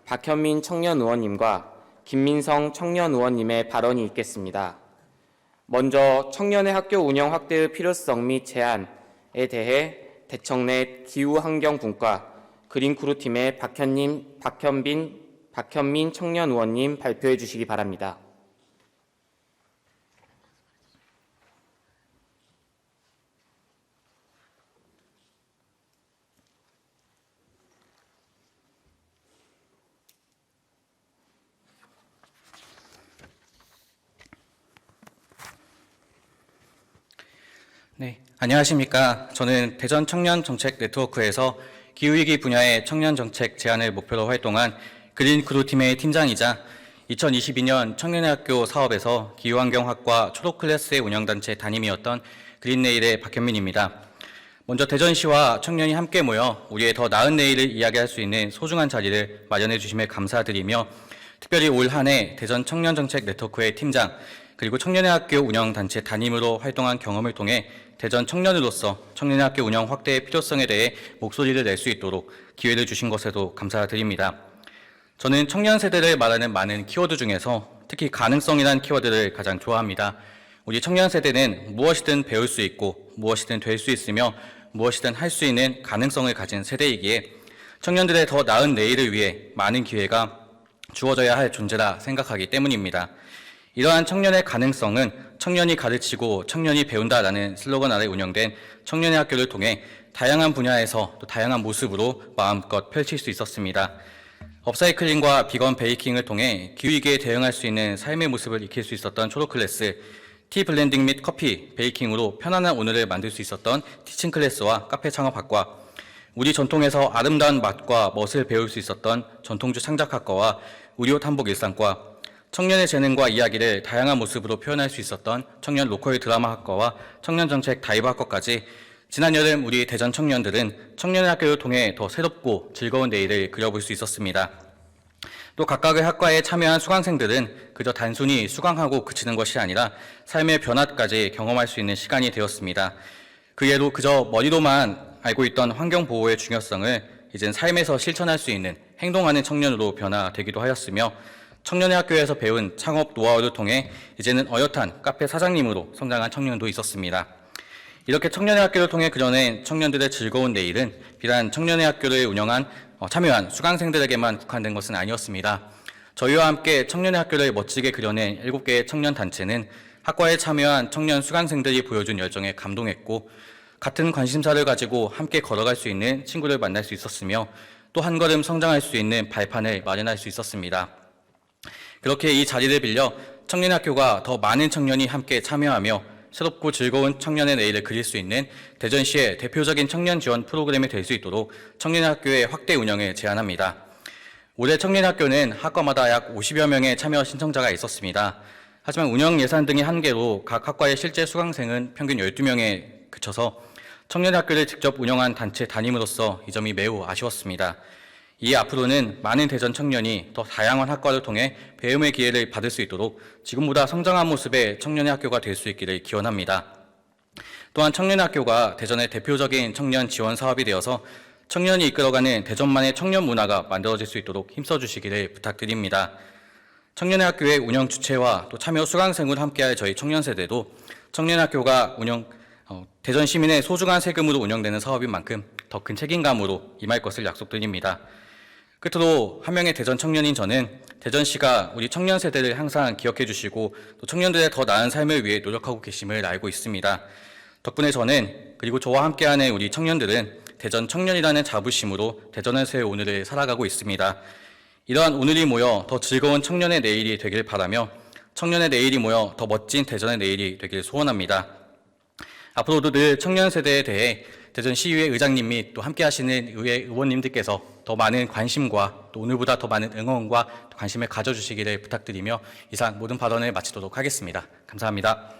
박현민 청년의원님과 김민성 청년의원님의 발언이 있겠습니다. 먼저 청년의 학교 운영 확대의 필요성 및 제안에 대해 대청내 기후환경분과 그린크루팀의 박현민 청년의원님 발표해 주시기 바랍니다. 네, 안녕하십니까. 저는 대전 청년 정책 네트워크에서 기후위기 분야의 청년 정책 제안을 목표로 활동한 그린크루팀의 팀장이자 2022년 청년의 학교 사업에서 기후환경학과 초록클래스의 운영단체 담임이었던 그린내일의 박현민입니다. 먼저 대전시와 청년이 함께 모여 우리의 더 나은 내일을 이야기할 수 있는 소중한 자리를 마련해 주심에 감사드리며 특별히 올 한 해 대전 청년 정책 네트워크의 팀장 그리고 청년의 학교 운영단체 담임으로 활동한 경험을 통해 대전 청년으로서 청년의 학교 운영 확대의 필요성에 대해 목소리를 낼 수 있도록 기회를 주신 것에도 감사드립니다. 저는 청년 세대를 말하는 많은 키워드 중에서 특히 가능성이라는 키워드를 가장 좋아합니다. 우리 청년 세대는 무엇이든 배울 수 있고 무엇이든 될 수 있으며 무엇이든 할 수 있는 가능성을 가진 세대이기에 청년들의 더 나은 내일을 위해 많은 기회가 주어져야 할 존재라 생각하기 때문입니다. 이러한 청년의 가능성은 청년이 가르치고 청년이 배운다라는 슬로건 아래 운영된 청년의 학교를 통해 다양한 분야에서 또 다양한 모습으로 마음껏 펼칠 수 있었습니다. 업사이클링과 비건 베이킹을 통해 기후위기에 대응할 수 있는 삶의 모습을 익힐 수 있었던 초록클래스, 티 블렌딩 및 커피, 베이킹으로 편안한 오늘을 만들 수 있었던 티칭 클래스와 카페 창업학과, 우리 전통에서 아름다운 맛과 멋을 배울 수 있었던 전통주 창작학과와 의료 탐복 일상과, 청년의 재능과 이야기를 다양한 모습으로 표현할 수 있었던 청년 로컬 드라마 학과와 청년 정책 다이브 학과까지 지난 여름 우리 대전 청년들은 청년의 학교를 통해 더 새롭고 즐거운 내일을 그려볼 수 있었습니다. 또 각각의 학과에 참여한 수강생들은 그저 단순히 수강하고 그치는 것이 아니라 삶의 변화까지 경험할 수 있는 시간이 되었습니다. 그 예로 그저 머리로만 알고 있던 환경보호의 중요성을 이젠 삶에서 실천할 수 있는 행동하는 청년으로 변화되기도 하였으며 청년의 학교에서 배운 창업 노하우를 통해 이제는 어엿한 카페 사장님으로 성장한 청년도 있었습니다. 이렇게 청년의 학교를 통해 그려낸 청년들의 즐거운 내일은 비단 청년의 학교를 참여한 수강생들에게만 국한된 것은 아니었습니다. 저희와 함께 청년의 학교를 멋지게 그려낸 7개의 청년 단체는 학과에 참여한 청년 수강생들이 보여준 열정에 감동했고 같은 관심사를 가지고 함께 걸어갈 수 있는 친구를 만날 수 있었으며 또 한 걸음 성장할 수 있는 발판을 마련할 수 있었습니다. 그렇게 이 자리를 빌려 청년의 학교가 더 많은 청년이 함께 참여하며 새롭고 즐거운 청년의 내일을 그릴 수 있는 대전시의 대표적인 청년 지원 프로그램이 될 수 있도록 청년의 학교의 확대 운영을 제안합니다. 올해 청년의 학교는 학과마다 약 50여 명의 참여 신청자가 있었습니다. 하지만 운영 예산 등의 한계로 각 학과의 실제 수강생은 평균 12명에 그쳐서 청년의 학교를 직접 운영한 단체 담임으로서 이 점이 매우 아쉬웠습니다. 이에 앞으로는 많은 대전 청년이 더 다양한 학과를 통해 배움의 기회를 받을 수 있도록 지금보다 성장한 모습의 청년의 학교가 될 수 있기를 기원합니다. 또한 청년의 학교가 대전의 대표적인 청년 지원 사업이 되어서 청년이 이끌어가는 대전만의 청년 문화가 만들어질 수 있도록 힘써주시기를 부탁드립니다. 청년의 학교의 운영 주체와 또 참여 수강생으로 함께할 저희 청년 세대도 청년의 학교가 대전 시민의 소중한 세금으로 운영되는 사업인 만큼 더 큰 책임감으로 임할 것을 약속드립니다. 끝으로 한 명의 대전 청년인 저는 대전시가 우리 청년 세대를 항상 기억해 주시고 또 청년들의 더 나은 삶을 위해 노력하고 계심을 알고 있습니다. 덕분에 저는 그리고 저와 함께하는 우리 청년들은 대전 청년이라는 자부심으로 대전에서의 오늘을 살아가고 있습니다. 이러한 오늘이 모여 더 즐거운 청년의 내일이 되길 바라며 청년의 내일이 모여 더 멋진 대전의 내일이 되길 소원합니다. 앞으로도 늘 청년 세대에 대해 대전시의회 의장님 및 또 함께하시는 의회 의원님들께서 더 많은 관심과 또 오늘보다 더 많은 응원과 관심을 가져주시기를 부탁드리며 이상 모든 발언을 마치도록 하겠습니다. 감사합니다.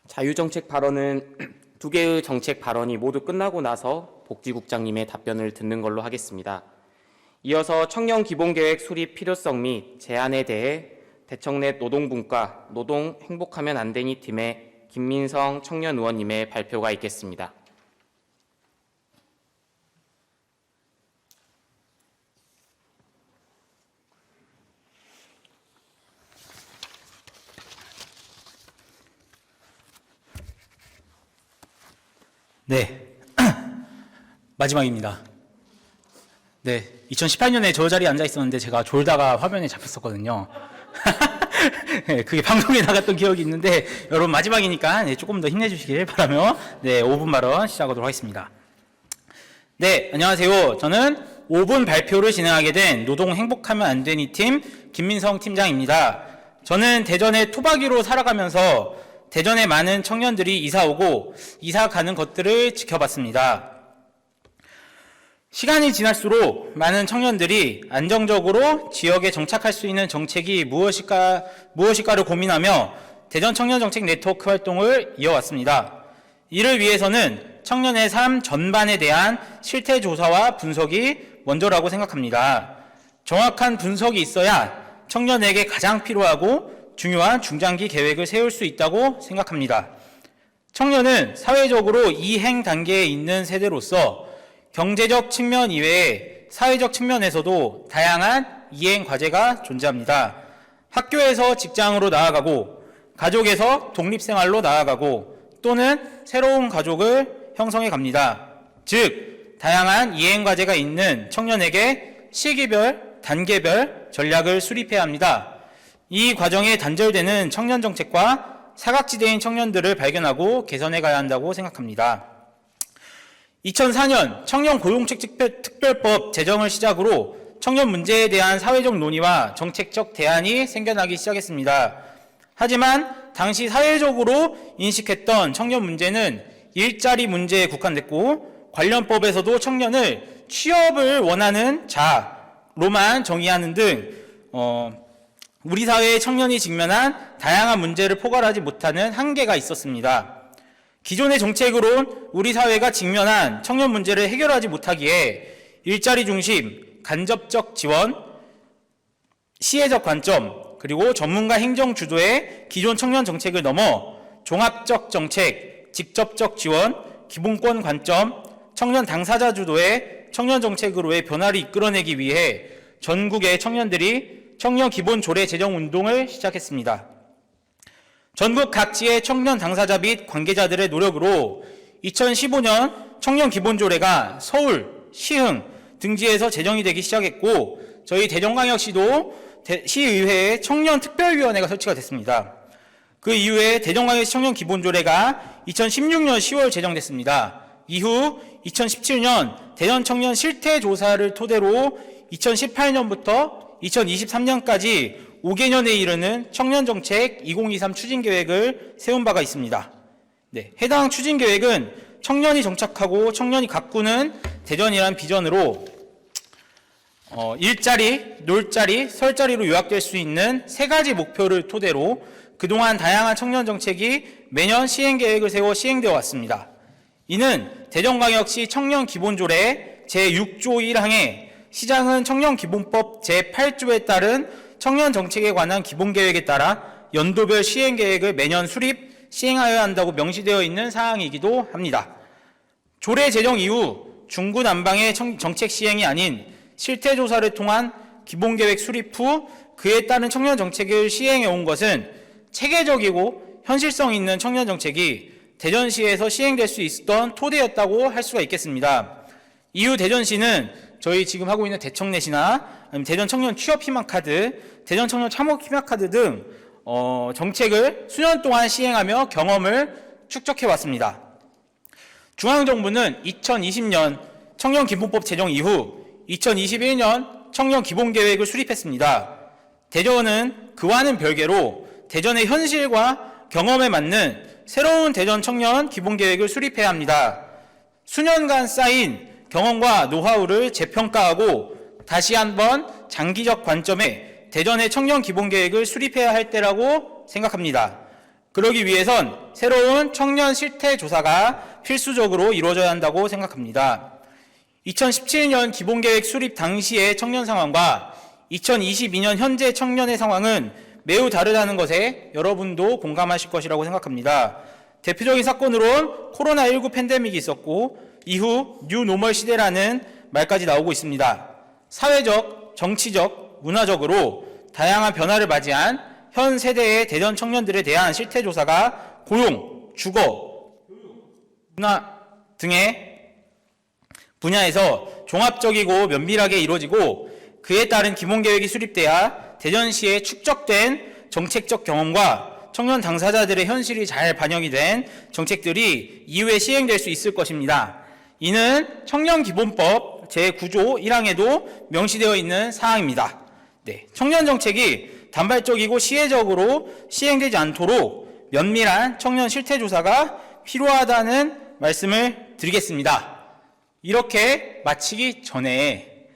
자유정책 발언은 2개의 정책 발언이 모두 끝나고 나서 복지국장님의 답변을 듣는 걸로 하겠습니다. 이어서 청년 기본계획 수립 필요성 및 제안에 대해 대청넷 노동분과 노동 행복하면 안 되니 팀의 김민성 청년 의원님의 발표가 있겠습니다. 네, 마지막입니다. 네, 2018년에 저 자리에 앉아 있었는데 제가 졸다가 화면에 잡혔었거든요. 네, 그게 방송에 나갔던 기억이 있는데 여러분 마지막이니까 네, 조금 더 힘내주시길 바라며 네, 5분 발언 시작하도록 하겠습니다. 네, 안녕하세요. 저는 5분 발표를 진행하게 된 노동 행복하면 안 되니 팀 김민성 팀장입니다. 저는 대전의 토박이로 살아가면서 대전에 많은 청년들이 이사 오고 이사 가는 것들을 지켜봤습니다. 시간이 지날수록 많은 청년들이 안정적으로 지역에 정착할 수 있는 정책이 무엇일까를 고민하며 대전 청년정책 네트워크 활동을 이어왔습니다. 이를 위해서는 청년의 삶 전반에 대한 실태 조사와 분석이 먼저라고 생각합니다. 정확한 분석이 있어야 청년에게 가장 필요하고 중요한 중장기 계획을 세울 수 있다고 생각합니다. 청년은 사회적으로 이행 단계에 있는 세대로서 경제적 측면 이외에 사회적 측면에서도 다양한 이행 과제가 존재합니다. 학교에서 직장으로 나아가고 가족에서 독립생활로 나아가고 또는 새로운 가족을 형성해 갑니다. 즉, 다양한 이행 과제가 있는 청년에게 시기별, 단계별 전략을 수립해야 합니다. 이 과정에 단절되는 청년 정책과 사각지대인 청년들을 발견하고 개선해 가야 한다고 생각합니다. 2004년 청년 고용책 특별법 제정을 시작으로 청년 문제에 대한 사회적 논의와 정책적 대안이 생겨나기 시작했습니다. 하지만 당시 사회적으로 인식했던 청년 문제는 일자리 문제에 국한됐고 관련법에서도 청년을 취업을 원하는 자로만 정의하는 등 우리 사회의 청년이 직면한 다양한 문제를 포괄하지 못하는 한계가 있었습니다. 기존의 정책으론 우리 사회가 직면한 청년 문제를 해결하지 못하기에 일자리 중심, 간접적 지원, 시혜적 관점, 그리고 전문가 행정 주도의 기존 청년 정책을 넘어 종합적 정책, 직접적 지원, 기본권 관점, 청년 당사자 주도의 청년 정책으로의 변화를 이끌어내기 위해 전국의 청년들이 청년 기본 조례 제정 운동을 시작했습니다. 전국 각지의 청년 당사자 및 관계자들의 노력으로 2015년 청년 기본 조례가 서울, 시흥 등지에서 제정이 되기 시작했고, 저희 대전광역시도 시의회에 청년 특별위원회가 설치가 됐습니다. 그 이후에 대전광역시 청년 기본 조례가 2016년 10월 제정됐습니다. 이후 2017년 대전 청년 실태 조사를 토대로 2018년부터 2023년까지 5개년에 이르는 청년정책 2023 추진계획을 세운 바가 있습니다. 네, 해당 추진계획은 청년이 정착하고 청년이 가꾸는 대전이란 비전으로 일자리, 놀자리, 설자리로 요약될 수 있는 3가지 목표를 토대로 그동안 다양한 청년정책이 매년 시행계획을 세워 시행되어 왔습니다. 이는 대전광역시 청년기본조례 제6조 1항에 시장은 청년기본법 제8조에 따른 청년정책에 관한 기본계획에 따라 연도별 시행계획을 매년 수립, 시행하여야 한다고 명시되어 있는 사항이기도 합니다. 조례 제정 이후 중구난방의 정책 시행이 아닌 실태조사를 통한 기본계획 수립 후 그에 따른 청년정책을 시행해 온 것은 체계적이고 현실성 있는 청년정책이 대전시에서 시행될 수 있었던 토대였다고 할 수가 있겠습니다. 이후 대전시는 저희 지금 하고 있는 대청넷이나 대전 청년 취업 희망카드, 대전 청년 참여 희망카드 등 정책을 수년 동안 시행하며 경험을 축적해 왔습니다. 중앙정부는 2020년 청년기본법 제정 이후 2021년 청년기본계획을 수립했습니다. 대전은 그와는 별개로 대전의 현실과 경험에 맞는 새로운 대전 청년 기본계획을 수립해야 합니다. 수년간 쌓인 경험과 노하우를 재평가하고 다시 한번 장기적 관점에 대전의 청년 기본계획을 수립해야 할 때라고 생각합니다. 그러기 위해선 새로운 청년 실태 조사가 필수적으로 이루어져야 한다고 생각합니다. 2017년 기본계획 수립 당시의 청년 상황과 2022년 현재 청년의 상황은 매우 다르다는 것에 여러분도 공감하실 것이라고 생각합니다. 대표적인 사건으론 코로나19 팬데믹이 있었고 이후 뉴노멀 시대라는 말까지 나오고 있습니다. 사회적, 정치적, 문화적으로 다양한 변화를 맞이한 현 세대의 대전 청년들에 대한 실태조사가 고용, 주거, 문화 등의 분야에서 종합적이고 면밀하게 이루어지고 그에 따른 기본계획이 수립돼야 대전시에 축적된 정책적 경험과 청년 당사자들의 현실이 잘 반영이 된 정책들이 이후에 시행될 수 있을 것입니다. 이는 청년기본법 제9조 1항에도 명시되어 있는 사항입니다. 네, 청년정책이 단발적이고 시혜적으로 시행되지 않도록 면밀한 청년 실태조사가 필요하다는 말씀을 드리겠습니다. 이렇게 마치기 전에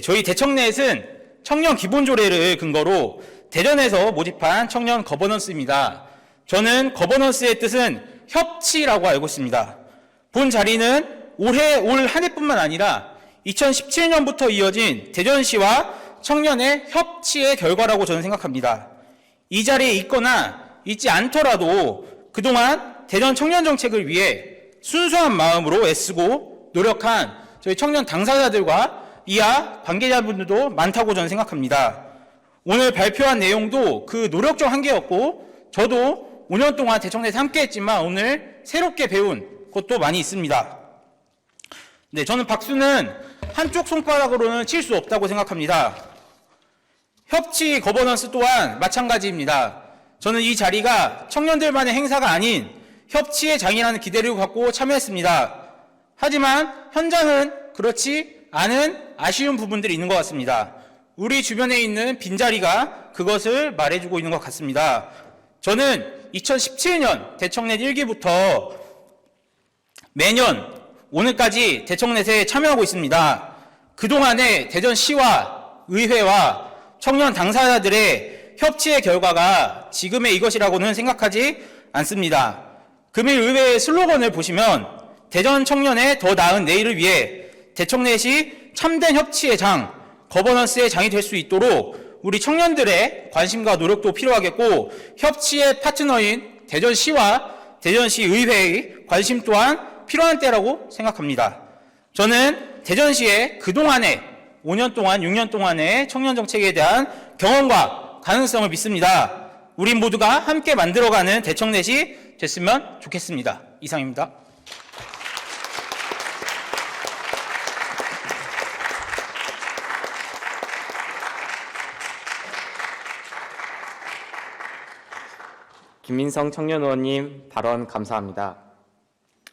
저희 대청넷은 청년 기본조례를 근거로 대전에서 모집한 청년 거버넌스입니다. 저는 거버넌스의 뜻은 협치라고 알고 있습니다. 본 자리는 올 한 해뿐만 아니라 2017년부터 이어진 대전시와 청년의 협치의 결과라고 저는 생각합니다. 이 자리에 있거나 있지 않더라도 그동안 대전 청년 정책을 위해 순수한 마음으로 애쓰고 노력한 저희 청년 당사자들과 이하 관계자분들도 많다고 저는 생각합니다. 오늘 발표한 내용도 그 노력 중 한 개였고 저도 5년 동안 대청내에서 함께했지만 오늘 새롭게 배운 것도 많이 있습니다. 네, 저는 박수는 한쪽 손가락으로는 칠 수 없다고 생각합니다. 협치 거버넌스 또한 마찬가지입니다. 저는 이 자리가 청년들만의 행사가 아닌 협치의 장이라는 기대를 갖고 참여했습니다. 하지만 현장은 그렇지 않은 아쉬운 부분들이 있는 것 같습니다. 우리 주변에 있는 빈자리가 그것을 말해주고 있는 것 같습니다. 저는 2017년 대청넷 1기부터 매년 오늘까지 대청넷에 참여하고 있습니다. 그동안의 대전시와 의회와 청년 당사자들의 협치의 결과가 지금의 이것이라고는 생각하지 않습니다. 금일 의회의 슬로건을 보시면 대전 청년의 더 나은 내일을 위해 대청넷이 참된 협치의 장, 거버넌스의 장이 될 수 있도록 우리 청년들의 관심과 노력도 필요하겠고 협치의 파트너인 대전시와 대전시 의회의 관심 또한 필요한 때라고 생각합니다. 저는 대전시의 그동안의 5년 동안, 6년 동안의 청년 정책에 대한 경험과 가능성을 믿습니다. 우리 모두가 함께 만들어가는 대청넷이 됐으면 좋겠습니다. 이상입니다. 김민성 청년 의원님 발언 감사합니다.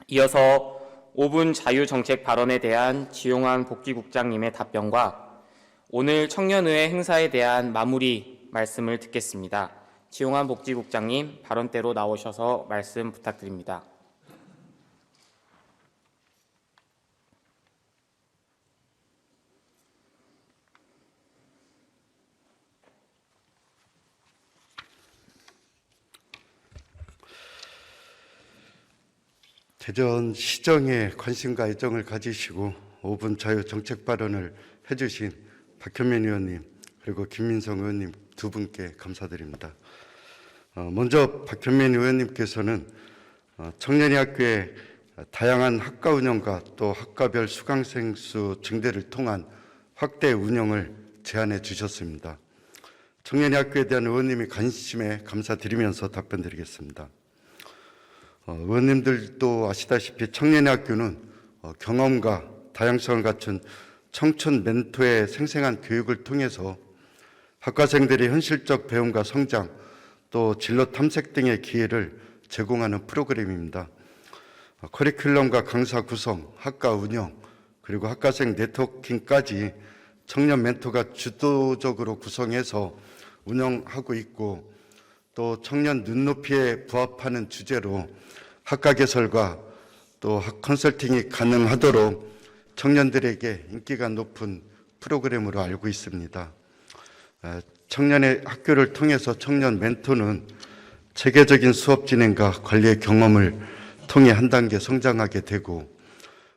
이어서 5분 자유정책 발언에 대한 지용환 복지국장님의 답변과 오늘 청년의회 행사에 대한 마무리 말씀을 듣겠습니다. 지용환 복지국장님 발언대로 나오셔서 말씀 부탁드립니다. 대전 시정에 관심과 애정을 가지시고 5분 자유 정책 발언을 해주신 박현민 의원님 그리고 김민성 의원님 두 분께 감사드립니다. 먼저 박현민 의원님께서는 청년이 학교의 다양한 학과 운영과 또 학과별 수강생 수 증대를 통한 확대 운영을 제안해 주셨습니다. 청년이 학교에 대한 의원님의 관심에 감사드리면서 답변드리겠습니다. 의원님들도 아시다시피 청년의 학교는 경험과 다양성을 갖춘 청춘 멘토의 생생한 교육을 통해서 학과생들의 현실적 배움과 성장 또 진로 탐색 등의 기회를 제공하는 프로그램입니다. 커리큘럼과 강사 구성, 학과 운영, 그리고 학과생 네트워킹까지 청년 멘토가 주도적으로 구성해서 운영하고 있고 또 청년 눈높이에 부합하는 주제로 학과 개설과 또 학 컨설팅이 가능하도록 청년들에게 인기가 높은 프로그램으로 알고 있습니다. 청년의 학교를 통해서 청년 멘토는 체계적인 수업 진행과 관리의 경험을 통해 한 단계 성장하게 되고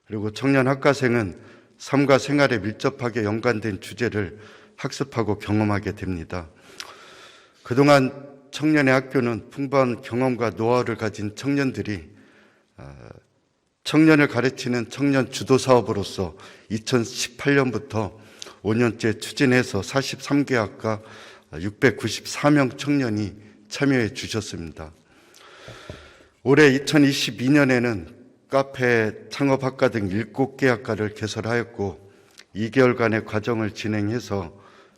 그리고 청년 학과생은 삶과 생활에 밀접하게 연관된 주제를 학습하고 경험하게 됩니다. 그동안 청년의 학교는 풍부한 경험과 노하우를 가진 청년들이 청년을 가르치는 청년 주도 사업으로서 2018년부터 5년째 추진해서 43개 학과 694명 청년이 참여해 주셨습니다. 올해 2022년에는 카페, 창업학과 등 7개 학과를 개설하였고 2개월간의 과정을 진행해서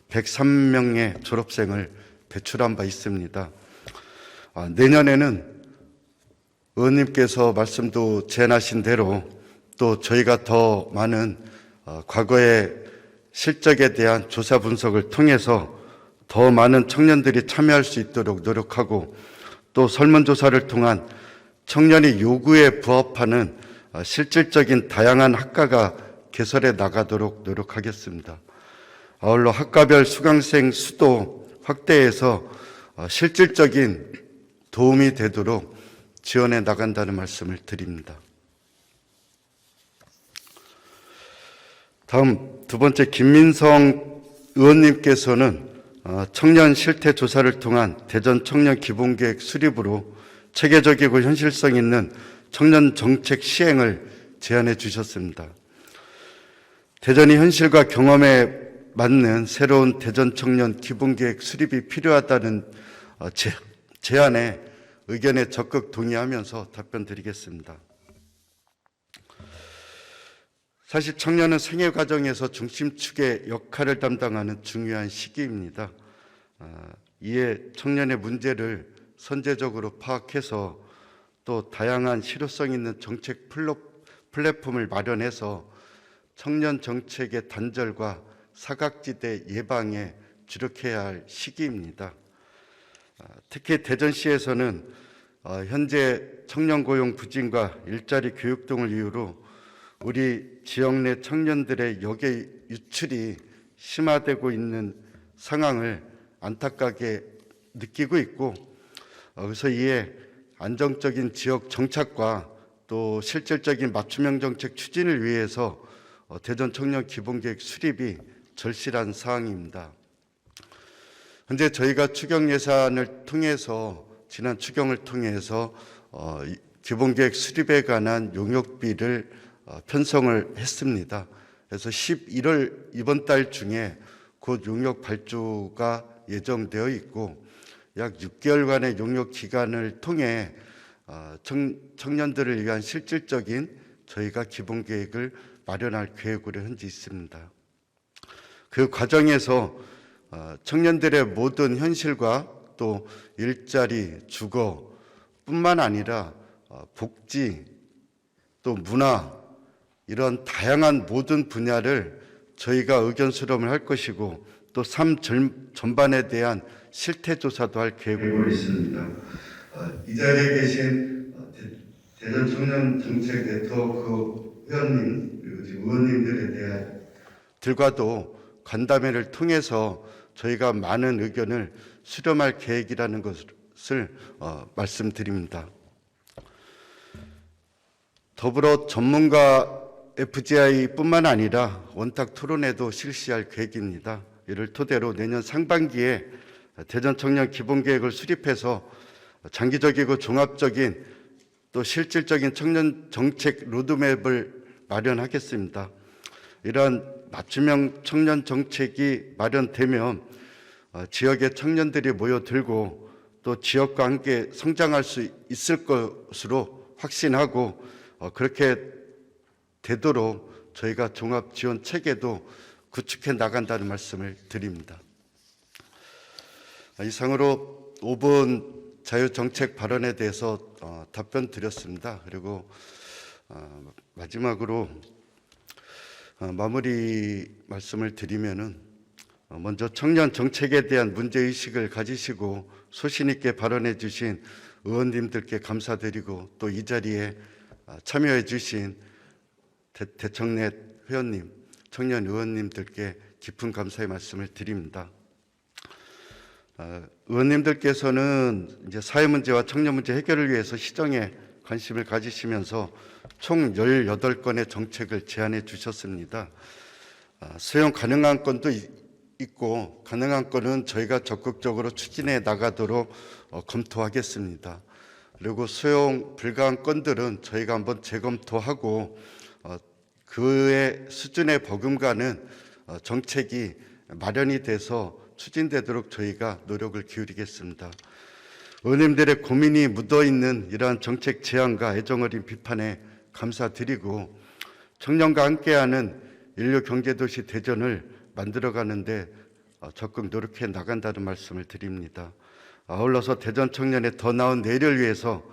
103명의 졸업생을 배출한 바 있습니다. 내년에는 의원님께서 말씀도 제안하신 대로 또 저희가 더 많은 과거의 실적에 대한 조사 분석을 통해서 더 많은 청년들이 참여할 수 있도록 노력하고 또 설문조사를 통한 청년이 요구에 부합하는 실질적인 다양한 학과가 개설해 나가도록 노력하겠습니다. 아울러 학과별 수강생 수도 확대해서 실질적인 도움이 되도록 지원해 나간다는 말씀을 드립니다. 다음 두 번째 김민성 의원님께서는 청년 실태 조사를 통한 대전 청년 기본계획 수립으로 체계적이고 현실성 있는 청년 정책 시행을 제안해 주셨습니다. 대전이 현실과 경험에 맞는 새로운 대전 청년 기본계획 수립이 필요하다는 제안에 의견에 적극 동의하면서 답변드리겠습니다. 사실 청년은 생애 과정에서 중심축의 역할을 담당하는 중요한 시기입니다. 이에 청년의 문제를 선제적으로 파악해서 또 다양한 실효성 있는 정책 플랫폼을 마련해서 청년 정책의 단절과 사각지대 예방에 주력해야 할 시기입니다. 특히 대전시에서는 현재 청년 고용 부진과 일자리 교육 등을 이유로 우리 지역 내 청년들의 역의 유출이 심화되고 있는 상황을 안타깝게 느끼고 있고, 그래서 이에 안정적인 지역 정착과 또 실질적인 맞춤형 정책 추진을 위해서 대전 청년 기본계획 수립이 절실한 사항입니다. 현재 저희가 추경 예산을 통해서 지난 추경을 통해서 기본계획 수립에 관한 용역비를 편성을 했습니다. 그래서 11월 이번 달 중에 곧 용역 발주가 예정되어 있고 약 6개월간의 용역 기간을 통해 청년들을 위한 실질적인 저희가 기본계획을 마련할 계획으로 현재 있습니다. 그 과정에서 청년들의 모든 현실과 또 일자리, 주거뿐만 아니라 복지, 또 문화 이런 다양한 모든 분야를 저희가 의견 수렴을 할 것이고 또 삶 전반에 대한 실태조사도 할 계획으로 있습니다. 이 자리에 계신 대전 청년 정책 네트워크 회원님 그리고 지금 의원님들에 대한 들과도 간담회를 통해서 저희가 많은 의견을 수렴할 계획이라는 것을 말씀드립니다. 더불어 전문가 FGI뿐만 아니라 원탁 토론회도 실시할 계획입니다. 이를 토대로 내년 상반기에 대전 청년 기본계획을 수립해서 장기적이고 종합적인 또 실질적인 청년 정책 로드맵을 마련하겠습니다. 이러한 맞춤형 청년 정책이 마련되면 지역의 청년들이 모여들고 또 지역과 함께 성장할 수 있을 것으로 확신하고 그렇게 되도록 저희가 종합 지원 체계도 구축해 나간다는 말씀을 드립니다. 이상으로 5분 자유정책 발언에 대해서 답변 드렸습니다. 그리고 마지막으로 마무리 말씀을 드리면은 먼저 청년 정책에 대한 문제의식을 가지시고 소신 있게 발언해 주신 의원님들께 감사드리고 또 이 자리에 참여해 주신 대청내 회원님, 청년 의원님들께 깊은 감사의 말씀을 드립니다. 의원님들께서는 이제 사회 문제와 청년 문제 해결을 위해서 시정에 관심을 가지시면서 총 18건의 정책을 제안해 주셨습니다. 수용 가능한 건도 있고 가능한 건은 저희가 적극적으로 추진해 나가도록 검토하겠습니다. 그리고 수용 불가한 건들은 저희가 한번 재검토하고 그의 수준에 버금가는 정책이 마련이 돼서 추진되도록 저희가 노력을 기울이겠습니다. 의원님들의 고민이 묻어있는 이러한 정책 제안과 애정어린 비판에 감사드리고 청년과 함께하는 인류 경제도시 대전을 만들어가는데 적극 노력해 나간다는 말씀을 드립니다. 아울러서 대전 청년의 더 나은 내일을 위해서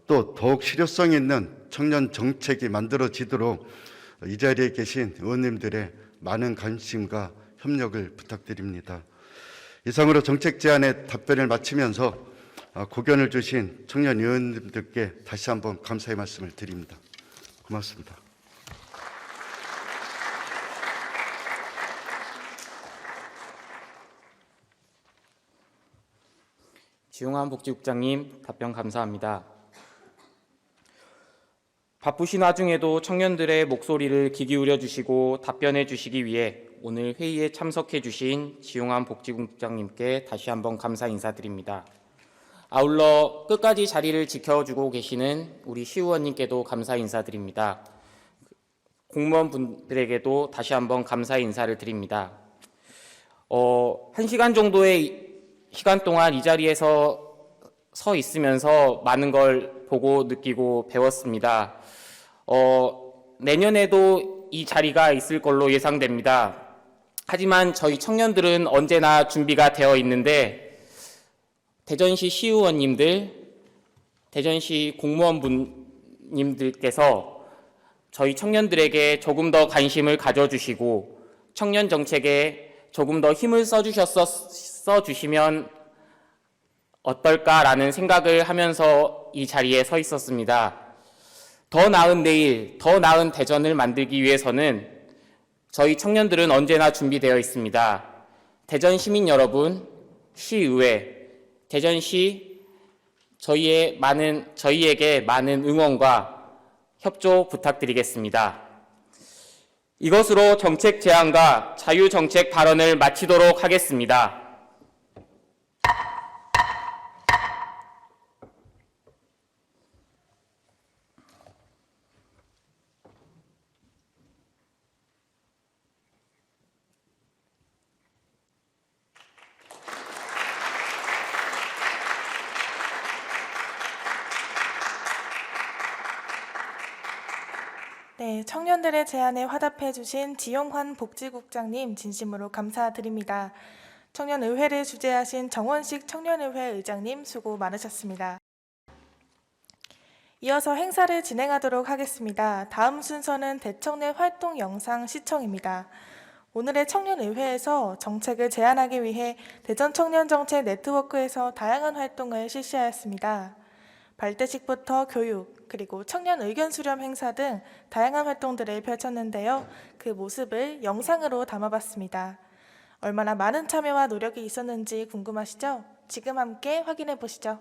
또 더욱 실효성 있는 청년 정책이 만들어지도록 이 자리에 계신 의원님들의 많은 관심과 협력을 부탁드립니다. 이상으로 정책 제안의 답변을 마치면서 고견을 주신 청년 의원님들께 다시 한번 감사의 말씀을 드립니다. 고맙습니다. 지용환 복지국장님 답변 감사합니다. 바쁘신 와중에도 청년들의 목소리를 귀 기울여 주시고 답변해 주시기 위해 오늘 회의에 참석해 주신 지용환 복지국장님께 다시 한번 감사 인사드립니다. 아울러 끝까지 자리를 지켜주고 계시는 우리 시의원님께도 감사 인사드립니다. 공무원분들에게도 다시 한번 감사의 인사를 드립니다. 1시간 정도의 시간 동안 이 자리에서 서 있으면서 많은 걸 보고 느끼고 배웠습니다. 내년에도 이 자리가 있을 걸로 예상됩니다. 하지만 저희 청년들은 언제나 준비가 되어 있는데 대전시 시의원님들, 대전시 공무원분님들께서 저희 청년들에게 조금 더 관심을 가져주시고 청년 정책에 조금 더 힘을 써주시면 어떨까라는 생각을 하면서 이 자리에 서 있었습니다. 더 나은 내일, 더 나은 대전을 만들기 위해서는 저희 청년들은 언제나 준비되어 있습니다. 대전 시민 여러분, 시의회, 대전시 저희에게 많은 응원과 협조 부탁드리겠습니다. 이것으로 정책 제안과 자유정책 발언을 마치도록 하겠습니다. 네, 청년들의 제안에 화답해 주신 지용환 복지국장님 진심으로 감사드립니다. 청년의회를 주재하신 정원식 청년의회 의장님 수고 많으셨습니다. 이어서 행사를 진행하도록 하겠습니다. 다음 순서는 대청내 활동 영상 시청입니다. 오늘의 청년의회에서 정책을 제안하기 위해 대전청년정책 네트워크에서 다양한 활동을 실시하였습니다. 발대식부터 교육, 그리고 청년 의견 수렴 행사 등 다양한 활동들을 펼쳤는데요. 그 모습을 영상으로 담아봤습니다. 얼마나 많은 참여와 노력이 있었는지 궁금하시죠? 지금 함께 확인해 보시죠.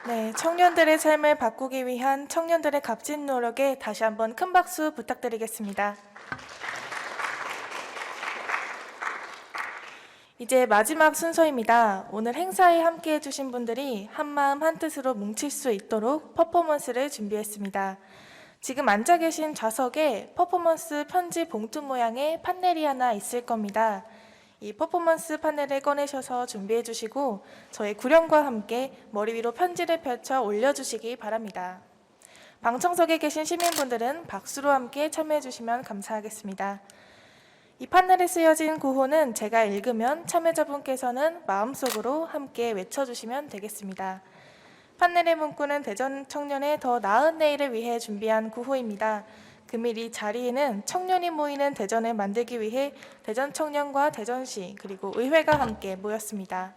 네, 청년들의 삶을 바꾸기 위한 청년들의 값진 노력에 다시 한번 큰 박수 부탁드리겠습니다. 이제 마지막 순서입니다. 오늘 행사에 함께해 주신 분들이 한마음 한뜻으로 뭉칠 수 있도록 퍼포먼스를 준비했습니다. 지금 앉아 계신 좌석에 퍼포먼스 편지 봉투 모양의 판넬이 하나 있을 겁니다. 이 퍼포먼스 판넬을 꺼내셔서 준비해 주시고 저의 구령과 함께 머리 위로 편지를 펼쳐 올려주시기 바랍니다. 방청석에 계신 시민분들은 박수로 함께 참여해 주시면 감사하겠습니다. 이 판넬에 쓰여진 구호는 제가 읽으면 참여자분께서는 마음속으로 함께 외쳐주시면 되겠습니다. 판넬의 문구는 대전 청년의 더 나은 내일을 위해 준비한 구호입니다. 금일 이 자리에는 청년이 모이는 대전을 만들기 위해 대전 청년과 대전시 그리고 의회가 함께 모였습니다.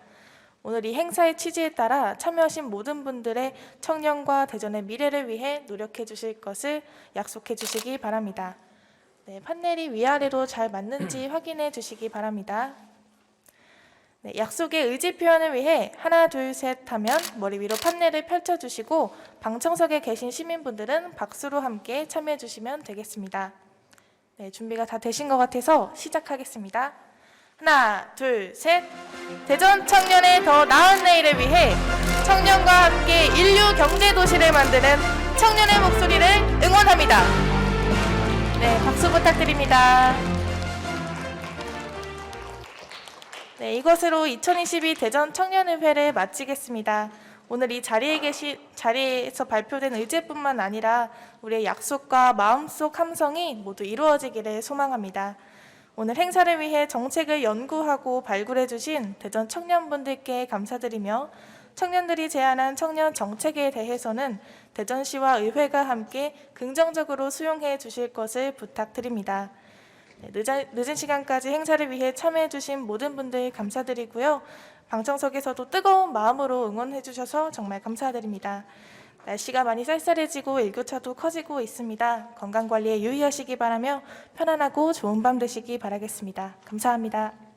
오늘 이 행사의 취지에 따라 참여하신 모든 분들의 청년과 대전의 미래를 위해 노력해 주실 것을 약속해 주시기 바랍니다. 네, 판넬이 위아래로 잘 맞는지 확인해 주시기 바랍니다. 네, 약속의 의지 표현을 위해 하나, 둘, 셋 하면 머리 위로 판넬을 펼쳐주시고 방청석에 계신 시민분들은 박수로 함께 참여해 주시면 되겠습니다. 네, 준비가 다 되신 것 같아서 시작하겠습니다. 하나, 둘, 셋. 대전 청년의 더 나은 내일을 위해 청년과 함께 인류 경제 도시를 만드는 청년의 목소리를 응원합니다. 네, 박수 부탁드립니다. 네, 이것으로 2022 대전 청년의회를 마치겠습니다. 오늘 이 자리에서 발표된 의제뿐만 아니라 우리의 약속과 마음속 함성이 모두 이루어지기를 소망합니다. 오늘 행사를 위해 정책을 연구하고 발굴해 주신 대전 청년분들께 감사드리며 청년들이 제안한 청년 정책에 대해서는 대전시와 의회가 함께 긍정적으로 수용해 주실 것을 부탁드립니다. 네, 늦은 시간까지 행사를 위해 참여해 주신 모든 분들 감사드리고요. 방청석에서도 뜨거운 마음으로 응원해 주셔서 정말 감사드립니다. 날씨가 많이 쌀쌀해지고 일교차도 커지고 있습니다. 건강관리에 유의하시기 바라며 편안하고 좋은 밤 되시기 바라겠습니다. 감사합니다.